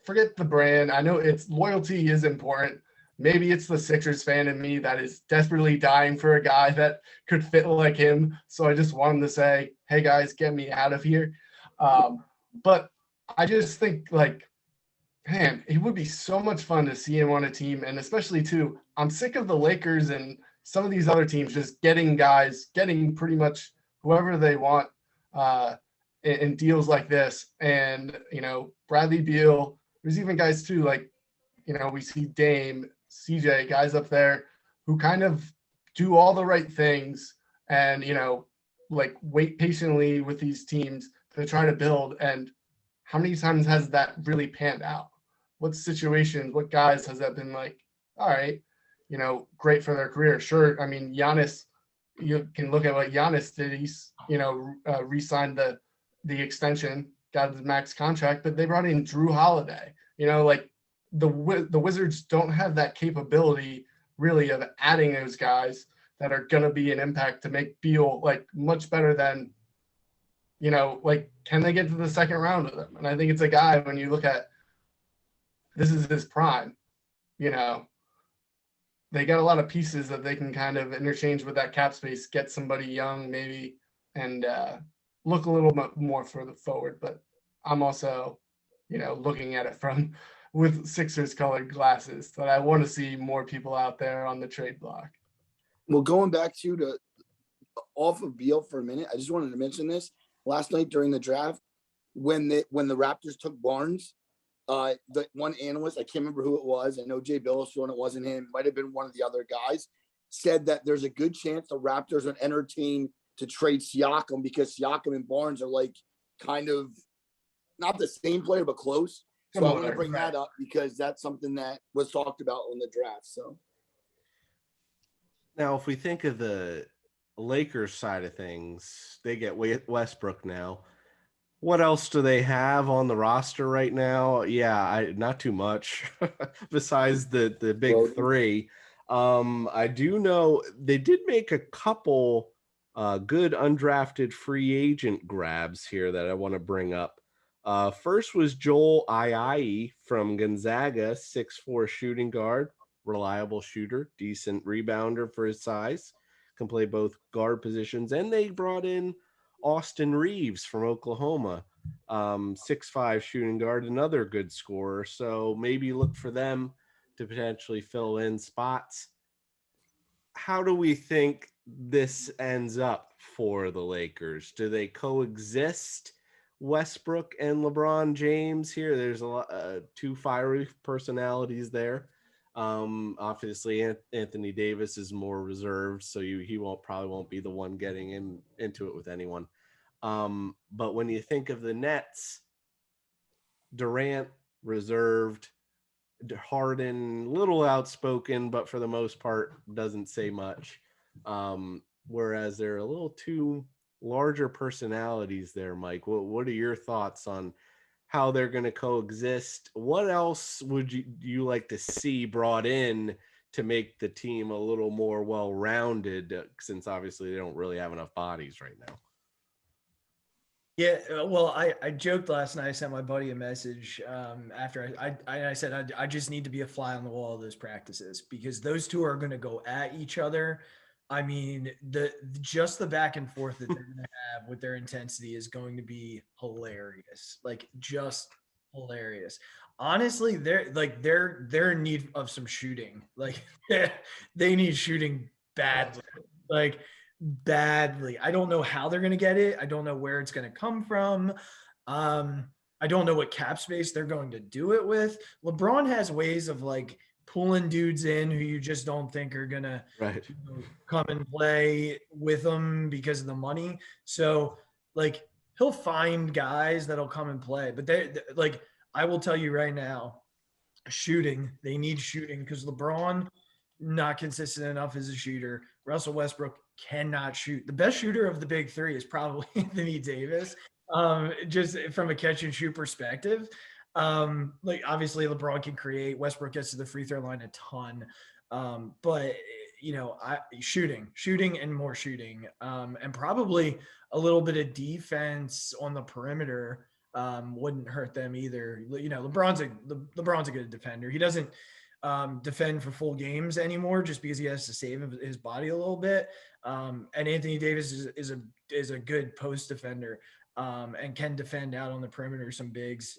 Forget the brand. I know loyalty is important. Maybe it's the Sixers fan in me that is desperately dying for a guy that could fit like him. So I just want him to say, hey guys, get me out of here. But I just think man, it would be so much fun to see him on a team. And especially too, I'm sick of the Lakers and some of these other teams just getting pretty much whoever they want in deals like this. And, Bradley Beal, there's even guys too, we see Dame, CJ, guys up there who kind of do all the right things and, wait patiently with these teams to try to build. And how many times has that really panned out? What situations, what guys has that been all right, great for their career? Sure. I mean, Giannis, you can look at what Giannis did. He's, re-signed the extension, got his max contract, but they brought in Drew Holiday. The Wizards don't have that capability really of adding those guys that are going to be an impact to make Beal much better than You know, like, can they get to the second round with him? And I think it's a guy, when you look at, this is his prime, you know, they got a lot of pieces that they can kind of interchange with that cap space, get somebody young maybe, and look a little bit more further forward. But I'm also, you know, looking at it from with Sixers colored glasses, that I want to see more people out there on the trade block. Well, going back to the off of Beal for a minute, I just wanted to mention this. Last night during the draft, when the Raptors took Barnes, the one analyst, I can't remember who it was, I know Jay Billis, it wasn't him, might have been one of the other guys, said that there's a good chance the Raptors would entertain to trade Siakam, because Siakam and Barnes are like kind of not the same player, but close. So I want to bring that up because that's something that was talked about in the draft. So now, if we think of the Lakers side of things, they get Westbrook now. What else do they have on the roster right now? Yeah, not too much besides the big three. I do know they did make a couple good undrafted free agent grabs here that I want to bring up. First was Joel Ayayi from Gonzaga, 6'4" shooting guard, reliable shooter, decent rebounder for his size, can play both guard positions. And they brought in Austin Reeves from Oklahoma, 6'5" shooting guard, another good scorer. So maybe look for them to potentially fill in spots. How do we think this ends up for the Lakers? Do they coexist, Westbrook and LeBron James here? There's a lot, two fiery personalities there. Obviously Anthony Davis is more reserved, so he probably won't be the one getting into it with anyone. But when you think of the Nets, Durant reserved, Harden little outspoken, but for the most part doesn't say much. Whereas they're a little too larger personalities there, Mike. What are your thoughts on how they're going to coexist? What else would you like to see brought in to make the team a little more well-rounded, since obviously they don't really have enough bodies right now? Yeah, well, I joked last night. I sent my buddy a message after I said I just need to be a fly on the wall of those practices, because those two are going to go at each other. I mean, just the back and forth that they're going to have with their intensity is going to be hilarious. Like, just hilarious. Honestly, they're in need of some shooting. Like, they need shooting badly. Like, badly. I don't know how they're going to get it. I don't know where it's going to come from. I don't know what cap space they're going to do it with. LeBron has ways of like pulling dudes in who you just don't think are going to come and play with them because of the money. So like he'll find guys that'll come and play, but they like, I will tell you right now, shooting, they need shooting, because LeBron not consistent enough as a shooter. Russell Westbrook cannot shoot. The best shooter of the big three is probably Anthony Davis, just from a catch and shoot perspective. Like obviously LeBron can create. Westbrook gets to the free throw line a ton. But you know, shooting and more shooting, and probably a little bit of defense on the perimeter wouldn't hurt them either. You know, LeBron's a good defender. He doesn't defend for full games anymore, just because he has to save his body a little bit. And Anthony Davis is a good post defender, and can defend out on the perimeter, some bigs.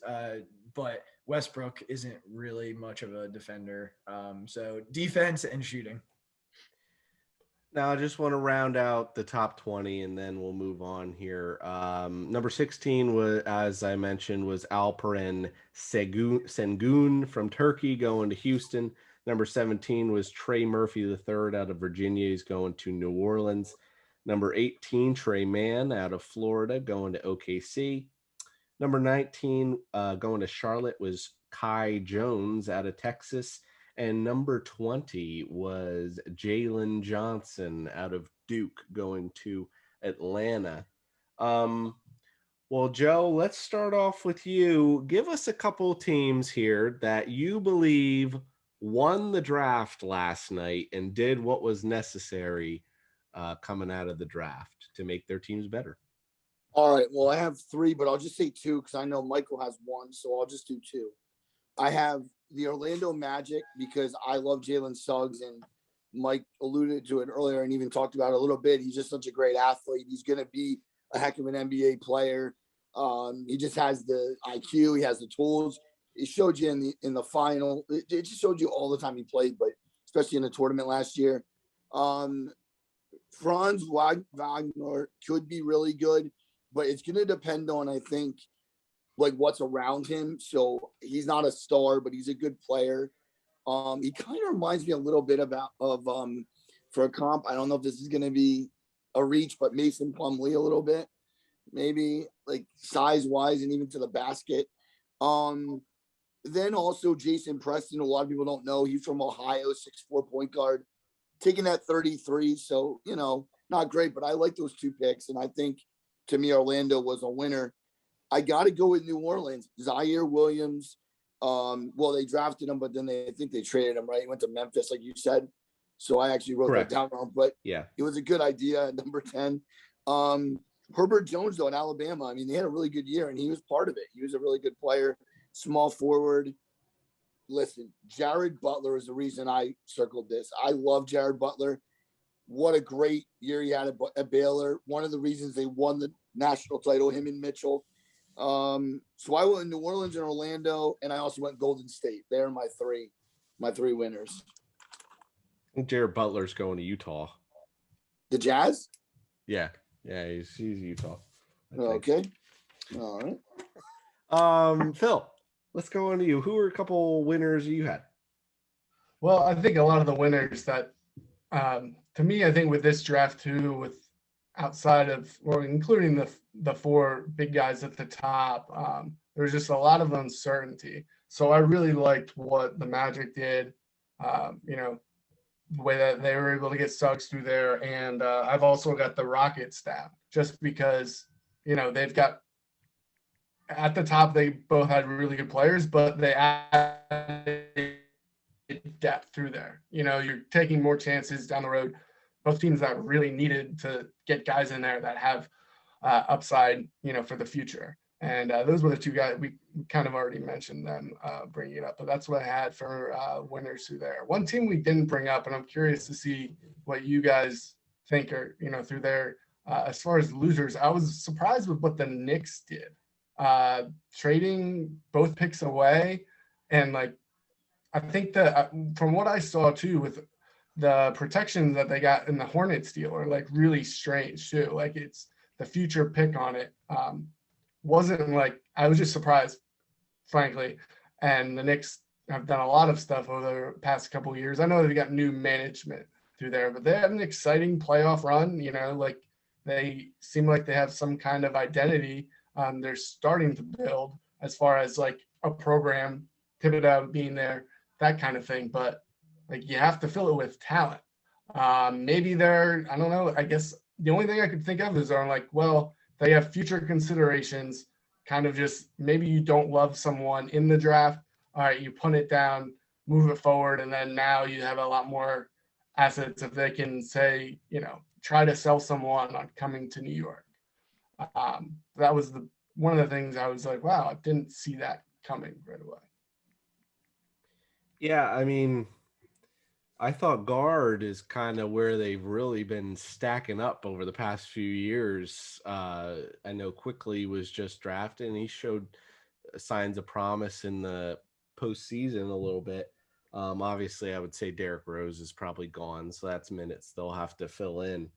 But Westbrook isn't really much of a defender. So defense and shooting. Now, I just want to round out the top 20, and then we'll move on here. Number 16 was, as I mentioned, was Alperen Sengun from Turkey going to Houston. Number 17 was Trey Murphy III out of Virginia. He's going to New Orleans. Number 18, Trey Mann out of Florida going to OKC. Number 19, going to Charlotte, was Kai Jones out of Texas. And number 20 was Jalen Johnson out of Duke going to Atlanta. Well, Joe, let's start off with you. Give us a couple teams here that you believe won the draft last night and did what was necessary coming out of the draft to make their teams better. All right. Well, I have three, but I'll just say two because I know Michael has one, so I'll just do two. I have the Orlando Magic because I love Jalen Suggs, and Mike alluded to it earlier and even talked about it a little bit. He's just such a great athlete. He's going to be a heck of an NBA player. He just has the IQ. He has the tools. It showed you in the final. It just showed you all the time he played, but especially in the tournament last year. Franz Wagner could be really good, but it's going to depend on, I think, like what's around him. So he's not a star, but he's a good player. He kind of reminds me a little bit of for a comp. I don't know if this is going to be a reach, but Mason Plumlee a little bit, maybe like size wise and even to the basket. Then also Jason Preston. A lot of people don't know he's from Ohio, 6'4" point guard, taking that 33. So, not great, but I like those two picks. And I think to me, Orlando was a winner. I got to go with New Orleans. Zaire Williams. Well, they drafted him, but then I think they traded him, right? He went to Memphis, like you said. So I actually wrote Correct. that down wrong, but yeah, it was a good idea at number 10. Herbert Jones, though, in Alabama, I mean, they had a really good year, and he was part of it. He was a really good player, small forward. Listen, Jared Butler is the reason I circled this. I love Jared Butler. What a great year he had at Baylor. One of the reasons they won the national title, him and Mitchell. So I went New Orleans and Orlando, and I also went Golden State. They're my three winners. I think Jared Butler's going to Utah. The Jazz? Yeah, he's Utah. Okay. All right. Phil, let's go on to you. Who are a couple winners you had? Well, I think a lot of the winners that, to me, I think with this draft too, with outside of, or including the four big guys at the top, there's just a lot of uncertainty. So I really liked what the Magic did, the way that they were able to get Suggs through there. And I've also got the Rockets down just because, they've got at the top, they both had really good players, but they added depth through there. You're taking more chances down the road. Both teams that really needed to get guys in there that have upside, for the future. And those were the two guys we kind of already mentioned them bringing it up. But that's what I had for winners through there. One team we didn't bring up, and I'm curious to see what you guys think are, through there. As far as losers, I was surprised with what the Knicks did. Trading both picks away. And, I think that from what I saw, too, with the protection that they got in the Hornets deal are, really strange, too. It's the future pick on it. Wasn't I was just surprised, frankly. And the Knicks have done a lot of stuff over the past couple of years. I know they've got new management through there, but they have an exciting playoff run. They seem like they have some kind of identity. They're starting to build as far as a program, Thibodeau being there, that kind of thing. But you have to fill it with talent. Maybe I don't know. I guess the only thing I could think of is they have future considerations, kind of just maybe you don't love someone in the draft. All right, you punt it down, move it forward, and then now you have a lot more assets if they can say, try to sell someone on coming to New York. That was one of the things I was like, wow, I didn't see that coming right away. Yeah, I mean, I thought guard is kind of where they've really been stacking up over the past few years. I know Quickly was just drafted, and he showed signs of promise in the postseason a little bit. Obviously, I would say Derrick Rose is probably gone, so that's minutes they'll have to fill in.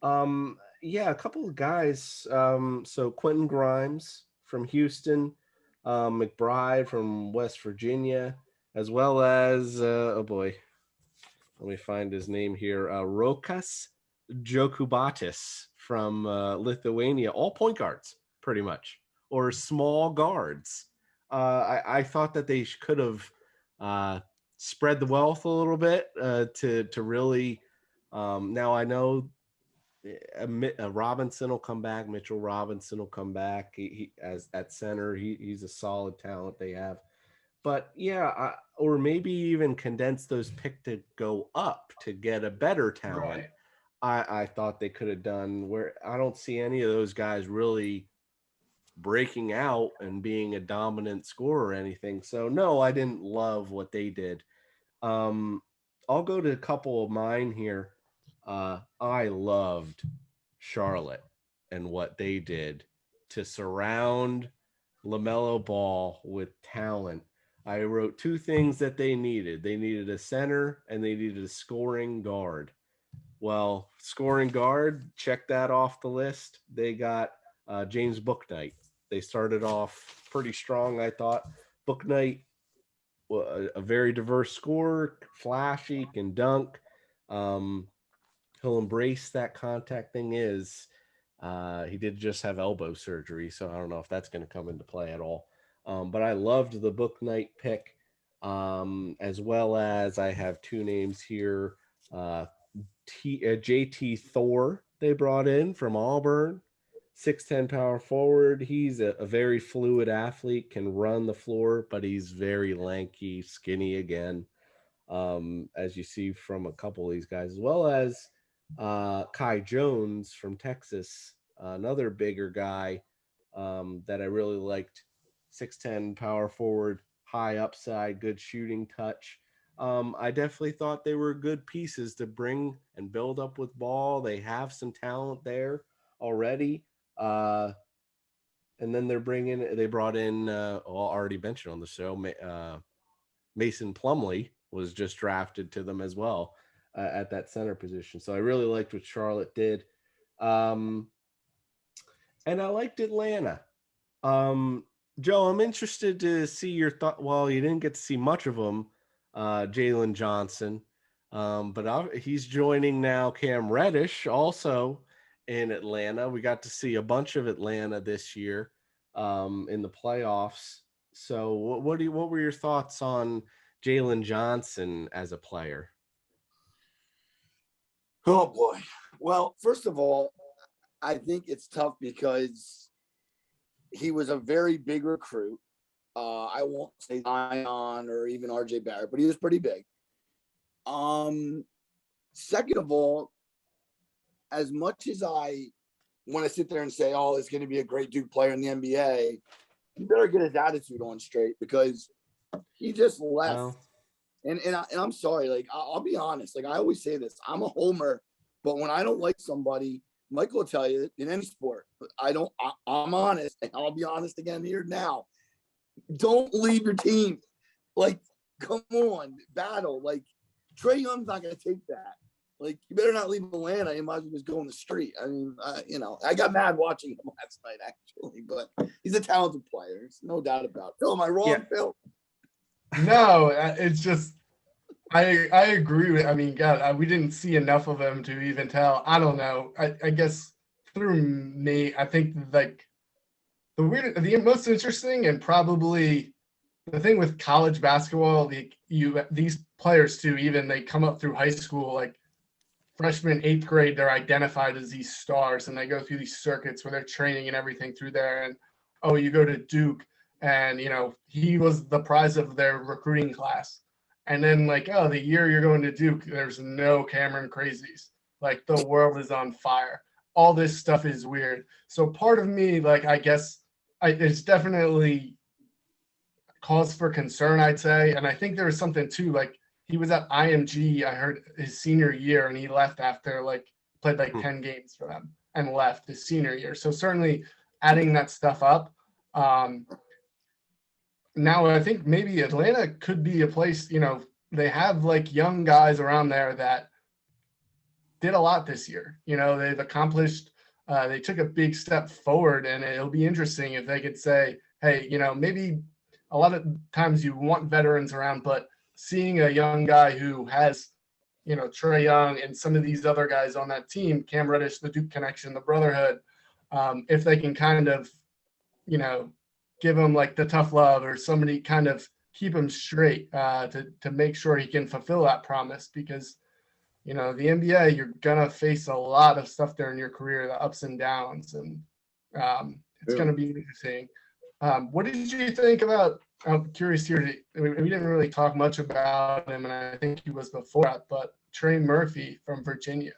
A couple of guys. So Quentin Grimes from Houston, McBride from West Virginia, as well as, let me find his name here. Rokas Jokubatis from Lithuania, all point guards, pretty much, or small guards. I thought that they could have spread the wealth a little bit to really. Now I know Robinson will come back. Mitchell Robinson will come back. He as at center. He's a solid talent they have. But or maybe even condense those picks to go up to get a better talent. I thought they could have done, where I don't see any of those guys really breaking out and being a dominant scorer or anything. So no, I didn't love what they did. Um, I'll go to a couple of mine here. I loved Charlotte and what they did to surround LaMelo Ball with talent. I wrote two things that they needed. They needed a center and they needed a scoring guard. Well, scoring guard, check that off the list. They got James Bouknight. They started off pretty strong, I thought. Bouknight, a very diverse scorer, flashy, can dunk. Um, he'll embrace that contact thing. He did just have elbow surgery, so I don't know if that's going to come into play at all. But I loved the Bouknight pick, as well as I have two names here. JT Thor they brought in from Auburn, 6'10" power forward. He's a very fluid athlete, can run the floor, but he's very lanky, skinny again, as you see from a couple of these guys, as well as Kai Jones from Texas, another bigger guy that I really liked. 6'10" power forward, high upside, good shooting touch. I definitely thought they were good pieces to bring and build up with Ball. They have some talent there already. And then they brought in, already mentioned on the show, Mason Plumlee was just drafted to them as well at that center position. So I really liked what Charlotte did. And I liked Atlanta. Joe, I'm interested to see your thought. Well, you didn't get to see much of him, Jalen Johnson, but he's joining now Cam Reddish also in Atlanta. We got to see a bunch of Atlanta this year in the playoffs. So what were your thoughts on Jalen Johnson as a player? Oh boy. Well, first of all, I think it's tough because he was a very big recruit. I won't say Zion or even RJ Barrett, but he was pretty big. Second of all, as much as I want to sit there and say, oh, it's going to be a great Duke player in the NBA, he better get his attitude on straight because he just left. Well, And I'm sorry, like I'll be honest, like I always say this, I'm a homer, but when I don't like somebody, Mike will tell you in any sport, I'm honest, and I'll be honest again here now. Don't leave your team. Like, come on, battle. Like, Trae Young's not going to take that. Like, you better not leave Atlanta. You might as well just go on the street. I mean, I got mad watching him last night, actually, but he's a talented player. There's no doubt about it. Phil, am I wrong, Yeah. Phil? No, it's just I agree with. I mean, God, we didn't see enough of him to even tell. I don't know. I guess through me, I think like the most interesting and probably the thing with college basketball, these players too, even they come up through high school, like freshman, 8th grade, they're identified as these stars and they go through these circuits where they're training and everything through there. And oh, you go to Duke and he was the prize of their recruiting class. And then like, oh, the year you're going to Duke, there's no Cameron Crazies. Like the world is on fire. All this stuff is weird. So part of me, like, I guess it's definitely cause for concern, I'd say. And I think there was something too, like he was at IMG, I heard his senior year, and he left after played 10 games for them and left his senior year. So certainly adding that stuff up. Now I think maybe Atlanta could be a place, they have like young guys around there that did a lot this year. They've accomplished, they took a big step forward, and it'll be interesting if they could say, hey, maybe a lot of times you want veterans around, but seeing a young guy who has, Trae Young and some of these other guys on that team, Cam Reddish, the Duke connection, the brotherhood, if they can kind of, give him like the tough love or somebody kind of keep him straight to make sure he can fulfill that promise, because the NBA, you're gonna face a lot of stuff during your career, the ups and downs, and it's gonna be interesting. What did you think about? I'm curious here. We didn't really talk much about him, and I think he was before that, but Trey Murphy from Virginia.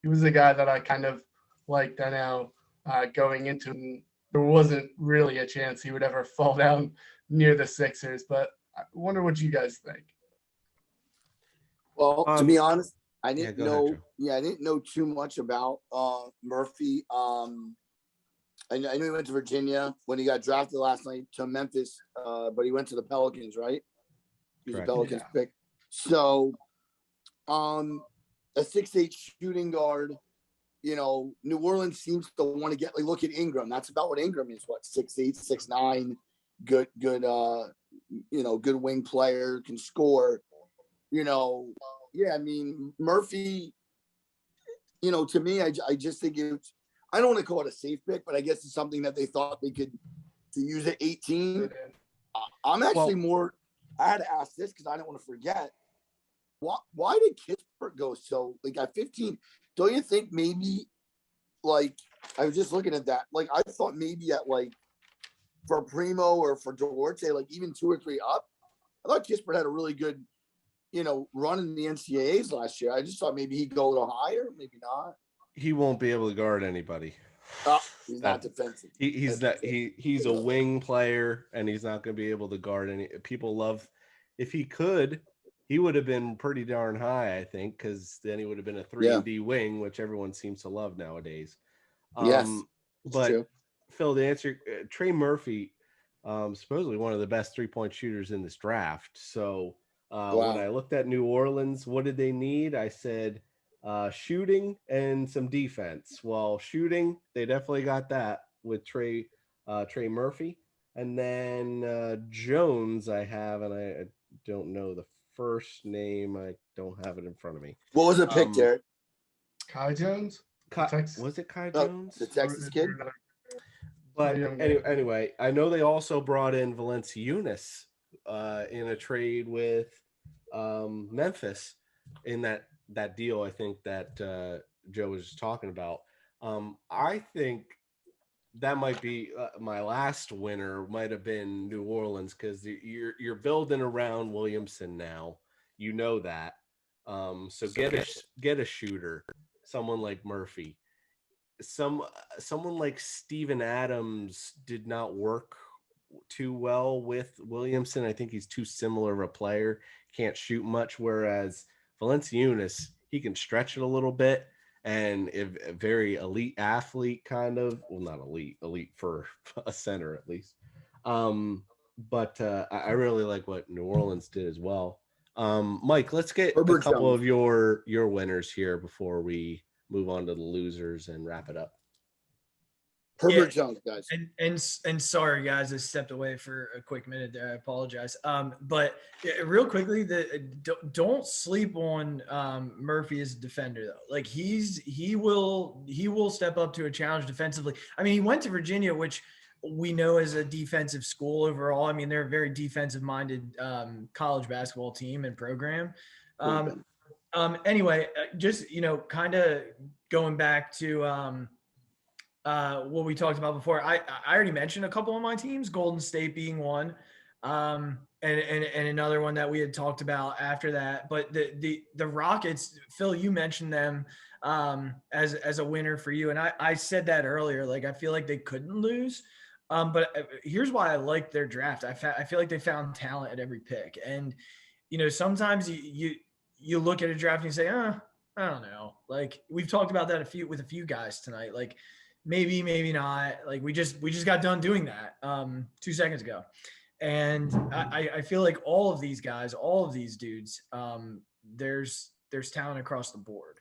he was a guy that I kind of liked. I know going into it, there wasn't really a chance he would ever fall down near the Sixers, but I wonder what you guys think. Well, to be honest, I yeah, didn't go ahead, know. Joe. Yeah, I didn't know too much about Murphy. I knew he went to Virginia when he got drafted last night to Memphis, but he went to the Pelicans, right? He was Correct. a Pelicans pick. So, a 6'8" shooting guard. New Orleans seems to want to get look at Ingram. That's about what Ingram is. What 6'8", 6'9", good, good wing player, can score. Yeah. I mean Murphy. To me, I just think it's. I don't want to call it a safe pick, but I guess it's something that they thought they could to use at 18. I'm actually more. I had to ask this because I don't want to forget. Why did Kispert go so at 15? Don't you think maybe I was just looking at that. I thought maybe at for Primo or for Duarte, even 2 or 3 up. I thought Kispert had a really good, run in the NCAAs last year. I just thought maybe he'd go a little higher, maybe not. He won't be able to guard anybody. He's not defensive. He's a wing player, and he's not going to be able to guard any. People love. If he could, he would have been pretty darn high, I think, because then he would have been a 3-and-D wing, which everyone seems to love nowadays. Yes, but true. Phil, to answer, Trey Murphy, supposedly one of the best 3-point shooters in this draft. So when I looked at New Orleans, what did they need? I said shooting and some defense. Well, shooting, they definitely got that with Trey Murphy. And then Jones, I have, and I don't know the first name. I don't have it in front of me. What was the pick, Derek? Kai Jones? Was it Kai Jones? The Texas kid? But anyway, I know they also brought in Valanciunas in a trade with Memphis in that deal. I think that Joe was just talking about. I think that might be my last winner. Might have been New Orleans because you're building around Williamson now. You know that. So get a shooter, someone like Murphy. Someone like Steven Adams did not work too well with Williamson. I think he's too similar of a player, can't shoot much, whereas Valanciunas, he can stretch it a little bit, and a very elite athlete, kind of. Well, not elite for a center at least. But I really like what New Orleans did as well. Mike, let's get a couple of your winners here before we move on to the losers and wrap it up. Herbert Jones, guys. And sorry, guys, I stepped away for a quick minute there. I apologize. But real quickly, don't sleep on Murphy as a defender though. He will step up to a challenge defensively. I mean, he went to Virginia, which we know is a defensive school overall. I mean, they're a very defensive-minded college basketball team and program. Anyway, just, kind of going back to what we talked about before, I already mentioned a couple of my teams, Golden State being one, and another one that we had talked about after that. But the Rockets, Phil, you mentioned them as a winner for you. And I said that earlier, I feel like they couldn't lose. But here's why I like their draft. I feel like they found talent at every pick. And, sometimes you look at a draft and you say, I don't know. We've talked about that with a few guys tonight. Maybe not. We just got done doing that 2 seconds ago. And I feel like all of these guys, all of these dudes, there's talent across the board.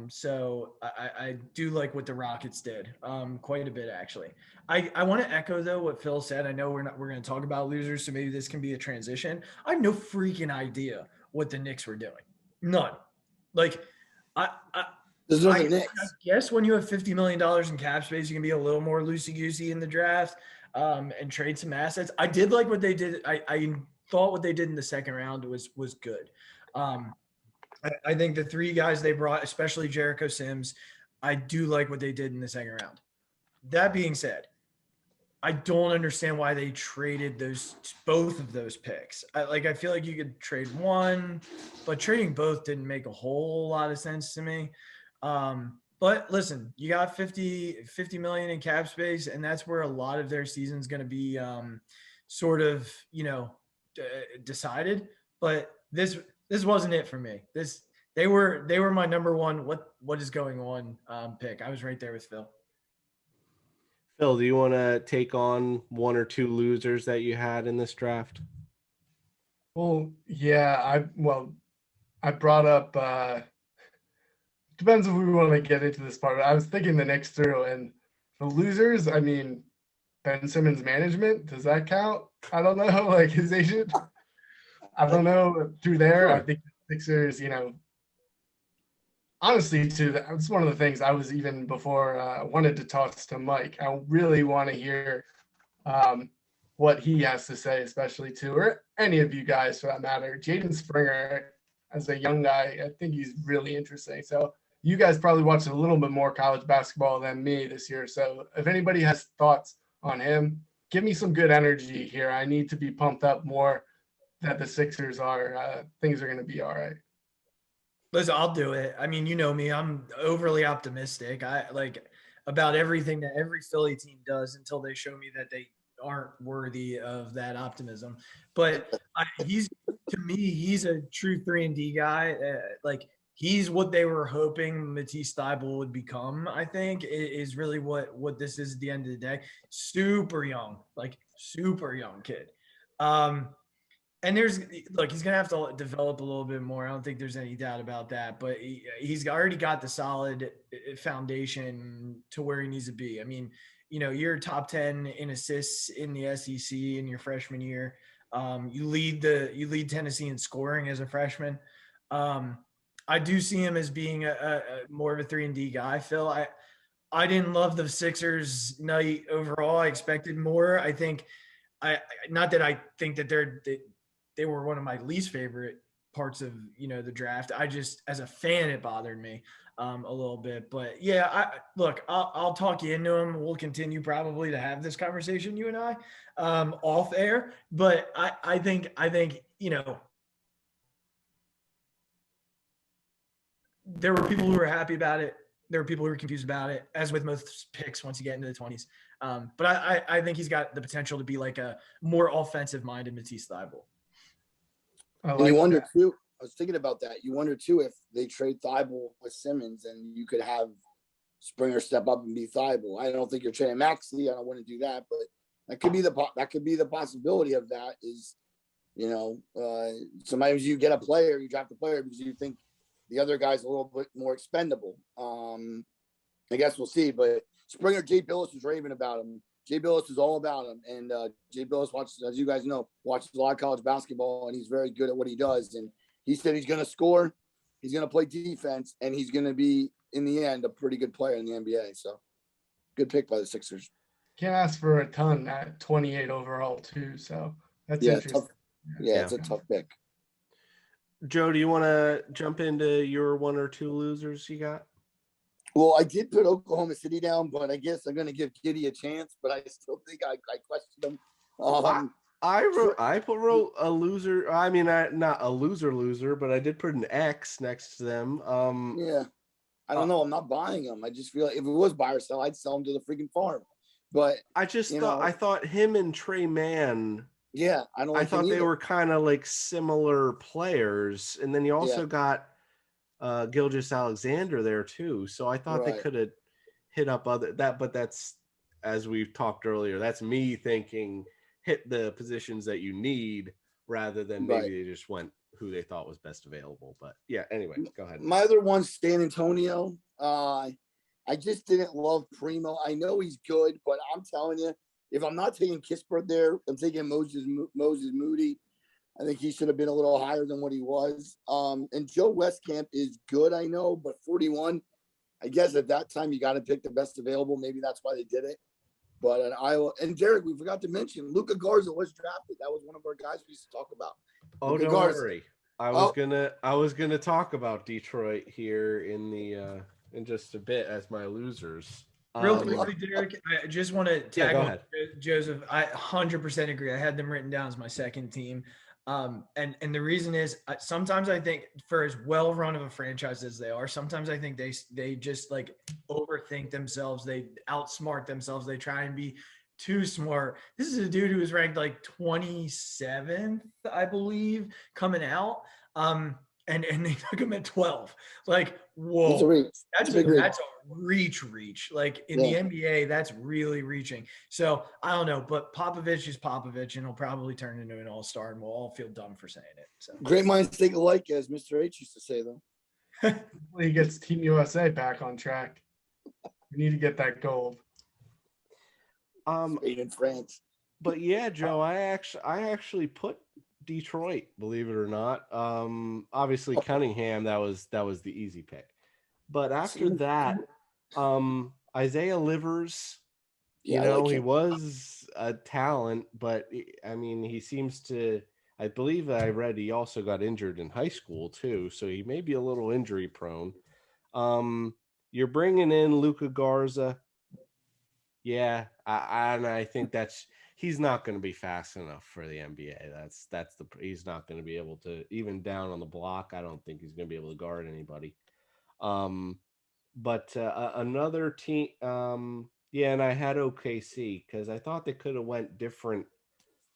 So I do like what the Rockets did quite a bit, actually. I want to echo though what Phil said. I know we're going to talk about losers, so maybe this can be a transition. I have no freaking idea what the Knicks were doing. None. I guess when you have $50 million in cap space, you can be a little more loosey-goosey in the draft and trade some assets. I did like what they did. I thought what they did in the second round was good. I think the 3 guys they brought, especially Jericho Sims, I do like what they did in the second round. That being said, I don't understand why they traded both of those picks. I feel like you could trade one, but trading both didn't make a whole lot of sense to me. But listen, you got 50 million in cap space, and that's where a lot of their season's going to be sort of, decided. But this wasn't it for me. They were my number one. What is going on pick? I was right there with Phil. Phil, do you want to take on one or two losers that you had in this draft? Well, yeah, I brought up depends if we want to get into this part. I was thinking the Knicks through, and the losers, I mean, Ben Simmons management, does that count? I don't know, like his agent. I don't know. Through there, Sure. I think the Sixers, honestly, too, that's one of the things I was even before wanted to toss to Mike. I really want to hear what he has to say, especially too, or any of you guys for that matter. Jaden Springer, as a young guy, I think he's really interesting. So you guys probably watched a little bit more college basketball than me this year. So if anybody has thoughts on him, give me some good energy here. I need to be pumped up more that the Sixers are, things are going to be all right. Listen, I'll do it. I mean, you know me, I'm overly optimistic. I like about everything that every Philly team does until they show me that they aren't worthy of that optimism. But to me, he's a true 3-and-D guy. Like he's what they were hoping Matisse Thybulle would become, I think, is really what this is at the end of the day. Super young kid. And he's going to have to develop a little bit more. I don't think there's any doubt about that, but he's already got the solid foundation to where he needs to be. I mean, you're top 10 in assists in the SEC in your freshman year. You lead Tennessee in scoring as a freshman. I do see him as being a more of a 3-and-D guy, Phil. I didn't love the Sixers night overall. I expected more. I think not that I think that they were one of my least favorite parts of the draft. I just, as a fan, it bothered me a little bit. But yeah, I'll talk you into him. We'll continue probably to have this conversation, you and I, off air. But I think there were people who were happy about it. There were people who were confused about it, as with most picks once you get into the 20s. But I think he's got the potential to be like a more offensive-minded Matisse Thybulle. And you wonder too. I was thinking about that. You wonder too if they trade Thybulle with Simmons, and you could have Springer step up and be Thybulle. I don't think you're trading Maxey. I don't want to do that, but that could be the possibility of that. Is sometimes you get a player, you draft a player because you think the other guy's a little bit more expendable. I guess we'll see. But Springer, Jay Billis was raving about him. Jay Billis is all about him, and Jay Billis watches, as you guys know, watches a lot of college basketball, and he's very good at what he does. And he said he's going to score, he's going to play defense, and he's going to be, in the end, a pretty good player in the NBA. So, good pick by the Sixers. Can't ask for a ton at 28 overall too. So that's interesting. It's a tough pick. Joe, do you want to jump into your one or two losers you got? Well, I did put Oklahoma City down, but I guess I'm going to give Giddey a chance. But I still think I questioned him. I wrote a loser. I mean, not a loser, but I did put an X next to them. Yeah, I don't know. I'm not buying them. I just feel like if it was buy or sell, I'd sell them to the freaking farm. But I just I thought him and Trey Mann. Yeah, I thought they were kind of like similar players, and then you also got Gilgeous-Alexander there too. So I thought they could have hit up but that's, as we've talked earlier, that's me thinking hit the positions that you need rather than maybe they just went who they thought was best available. But yeah, anyway, go ahead. My other one's San Antonio. I just didn't love Primo. I know he's good, but I'm telling you, if I'm not taking Kispert there, I'm taking Moses Moody. I think he should have been a little higher than what he was. And Joe Westcamp is good, I know, but 41, I guess at that time you got to pick the best available. Maybe that's why they did it. But in Iowa, and Derek, we forgot to mention, Luka Garza was drafted. That was one of our guys we used to talk about. Oh, Luka don't Garza. worry. I was gonna talk about Detroit here in just a bit as my losers. Real quickly, Derek, I just want to tag go ahead. Joseph. I 100% agree. I had them written down as my second team. And the reason is sometimes I think for as well run of a franchise as they are, sometimes I think they just like overthink themselves. They outsmart themselves. They try and be too smart. This is a dude who was ranked like 27th, I believe, coming out. And they took him at 12. Like, It's a whoa, reach. It's a big reach. that's a reach. Like in Yeah. the NBA, that's really reaching. So I don't know, but Popovich is Popovich, and he'll probably turn into an all-star, and we'll all feel dumb for saying it. So Great minds think alike, as Mr. H used to say, though. He gets Team USA back on track. We need to get that gold. Spain and France. But yeah, Joe, I actually put Detroit, believe it or not. Obviously Cunningham, that was the easy pick. But after that, Isaiah Livers, he was a talent, but I mean, he seems to, I believe I read he also got injured in high school too, so he may be a little injury prone. You're bringing in Luka Garza. Yeah, I think he's not going to be fast enough for the NBA. He's not going to be able to, even down on the block. I don't think he's going to be able to guard anybody. But another team, yeah, and I had OKC because I thought they could have went different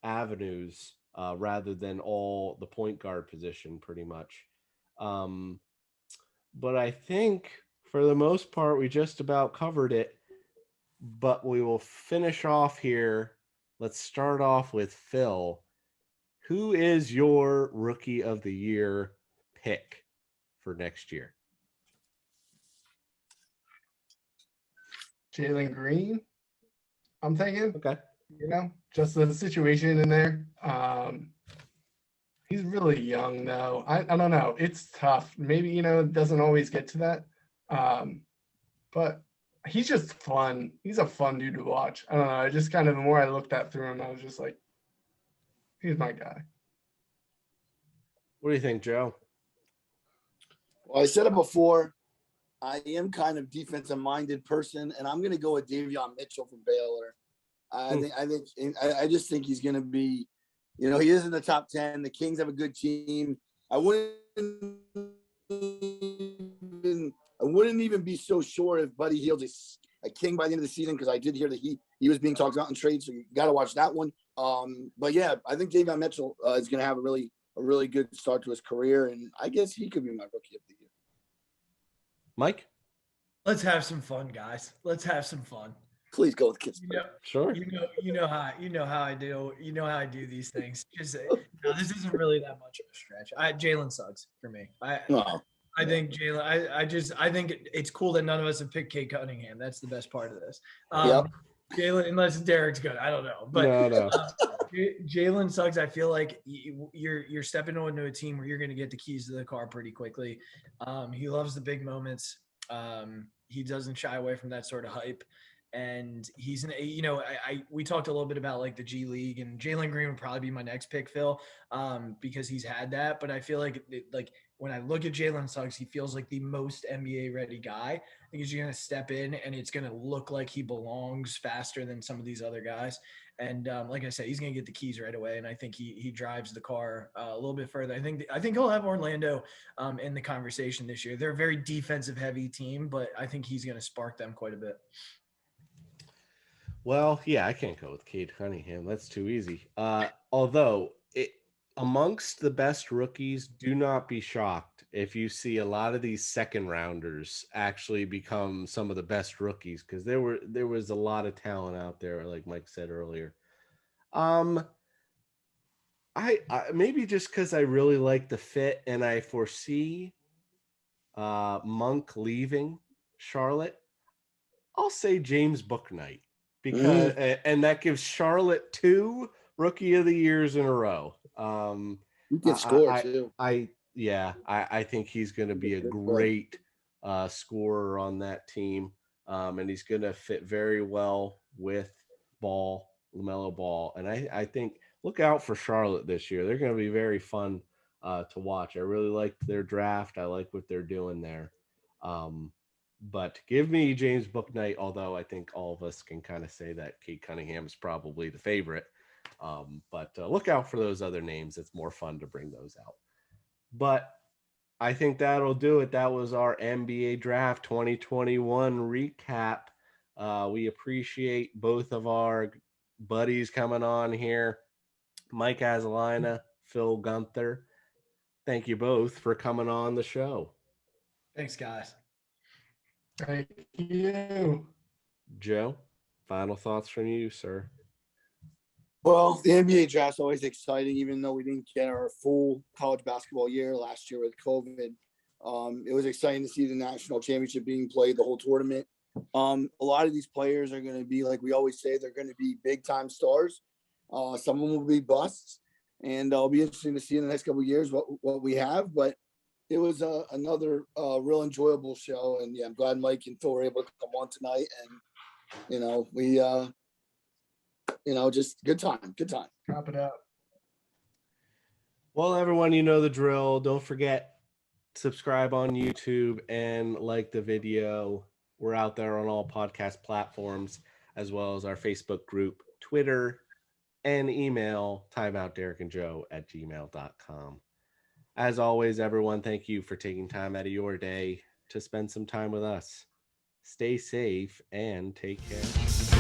avenues rather than all the point guard position, pretty much. But I think for the most part, we just about covered it. But we will finish off here. Let's start off with Phil. Who is your rookie of the year pick for next year? Jalen Green, I'm thinking. Okay. Just the situation in there. He's really young, though. I don't know. It's tough. Maybe, it doesn't always get to that. But he's just fun. He's a fun dude to watch. I don't know. I just kind of, the more I looked at through him, I was just like, he's my guy. What do you think, Joe? Well, I said it before. I am kind of defensive-minded person, and I'm going to go with Davion Mitchell from Baylor. I just think he's going to be, he is in the top 10. The Kings have a good team. I wouldn't even be so sure if Buddy Hield's a King by the end of the season, because I did hear that he was being talked about in trade, so you got to watch that one. But yeah, I think Davion Mitchell is going to have a really good start to his career, and I guess he could be my rookie of the year. Mike? Let's have some fun, guys. Let's have some fun. Please go with kids. Sure. You know how I do. You know how I do these things. Just this isn't really that much of a stretch. Jalen Suggs for me. I think Jalen. I think it's cool that none of us have picked Kate Cunningham. That's the best part of this. Jalen, unless Derek's good, I don't know. But no. Jalen Suggs, I feel like you're stepping into a team where you're going to get the keys to the car pretty quickly. He loves the big moments. He doesn't shy away from that sort of hype. And he's we talked a little bit about like the G League, and Jalen Green would probably be my next pick, Phil, because he's had that. But I feel like when I look at Jalen Suggs, he feels like the most NBA ready guy. I think he's going to step in, and it's going to look like he belongs faster than some of these other guys. And like I said, he's going to get the keys right away, and I think he drives the car a little bit further. I think he'll have Orlando in the conversation this year. They're a very defensive heavy team, but I think he's going to spark them quite a bit. Well, yeah, I can't go with Cade Cunningham. That's too easy. Although amongst the best rookies, do not be shocked if you see a lot of these second rounders actually become some of the best rookies, because there was a lot of talent out there, like Mike said earlier. I maybe just because I really like the fit and I foresee Monk leaving Charlotte, I'll say James Bouknight. Because and that gives Charlotte 2 rookie of the years in a row. He can score too. I think he's going to be a great scorer on that team, and he's going to fit very well with LaMelo Ball. And I think look out for Charlotte this year. They're going to be very fun to watch. I really like their draft. I like what they're doing there. But give me James Bouknight, although I think all of us can kind of say that Cade Cunningham is probably the favorite. But look out for those other names. It's more fun to bring those out. But I think that'll do it. That was our NBA Draft 2021 recap. We appreciate both of our buddies coming on here, Mike Azzalina, Phil Gunther. Thank you both for coming on the show. Thanks, guys. Thank you. Joe, final thoughts from you, sir? Well, the NBA draft's always exciting, even though we didn't get our full college basketball year last year with COVID. It was exciting to see the national championship being played, the whole tournament. A lot of these players are going to be, like we always say, they're going to be big-time stars. Some of them will be busts, and it'll be interesting to see in the next couple of years what we have. But it was another real enjoyable show, and yeah, I'm glad Mike and Phil were able to come on tonight. And we just good time. Wrap it up. Well, everyone, you know the drill. Don't forget, subscribe on YouTube and like the video. We're out there on all podcast platforms, as well as our Facebook group, Twitter, and email timeoutderekandjoe@gmail.com. As always, everyone, thank you for taking time out of your day to spend some time with us. Stay safe and take care.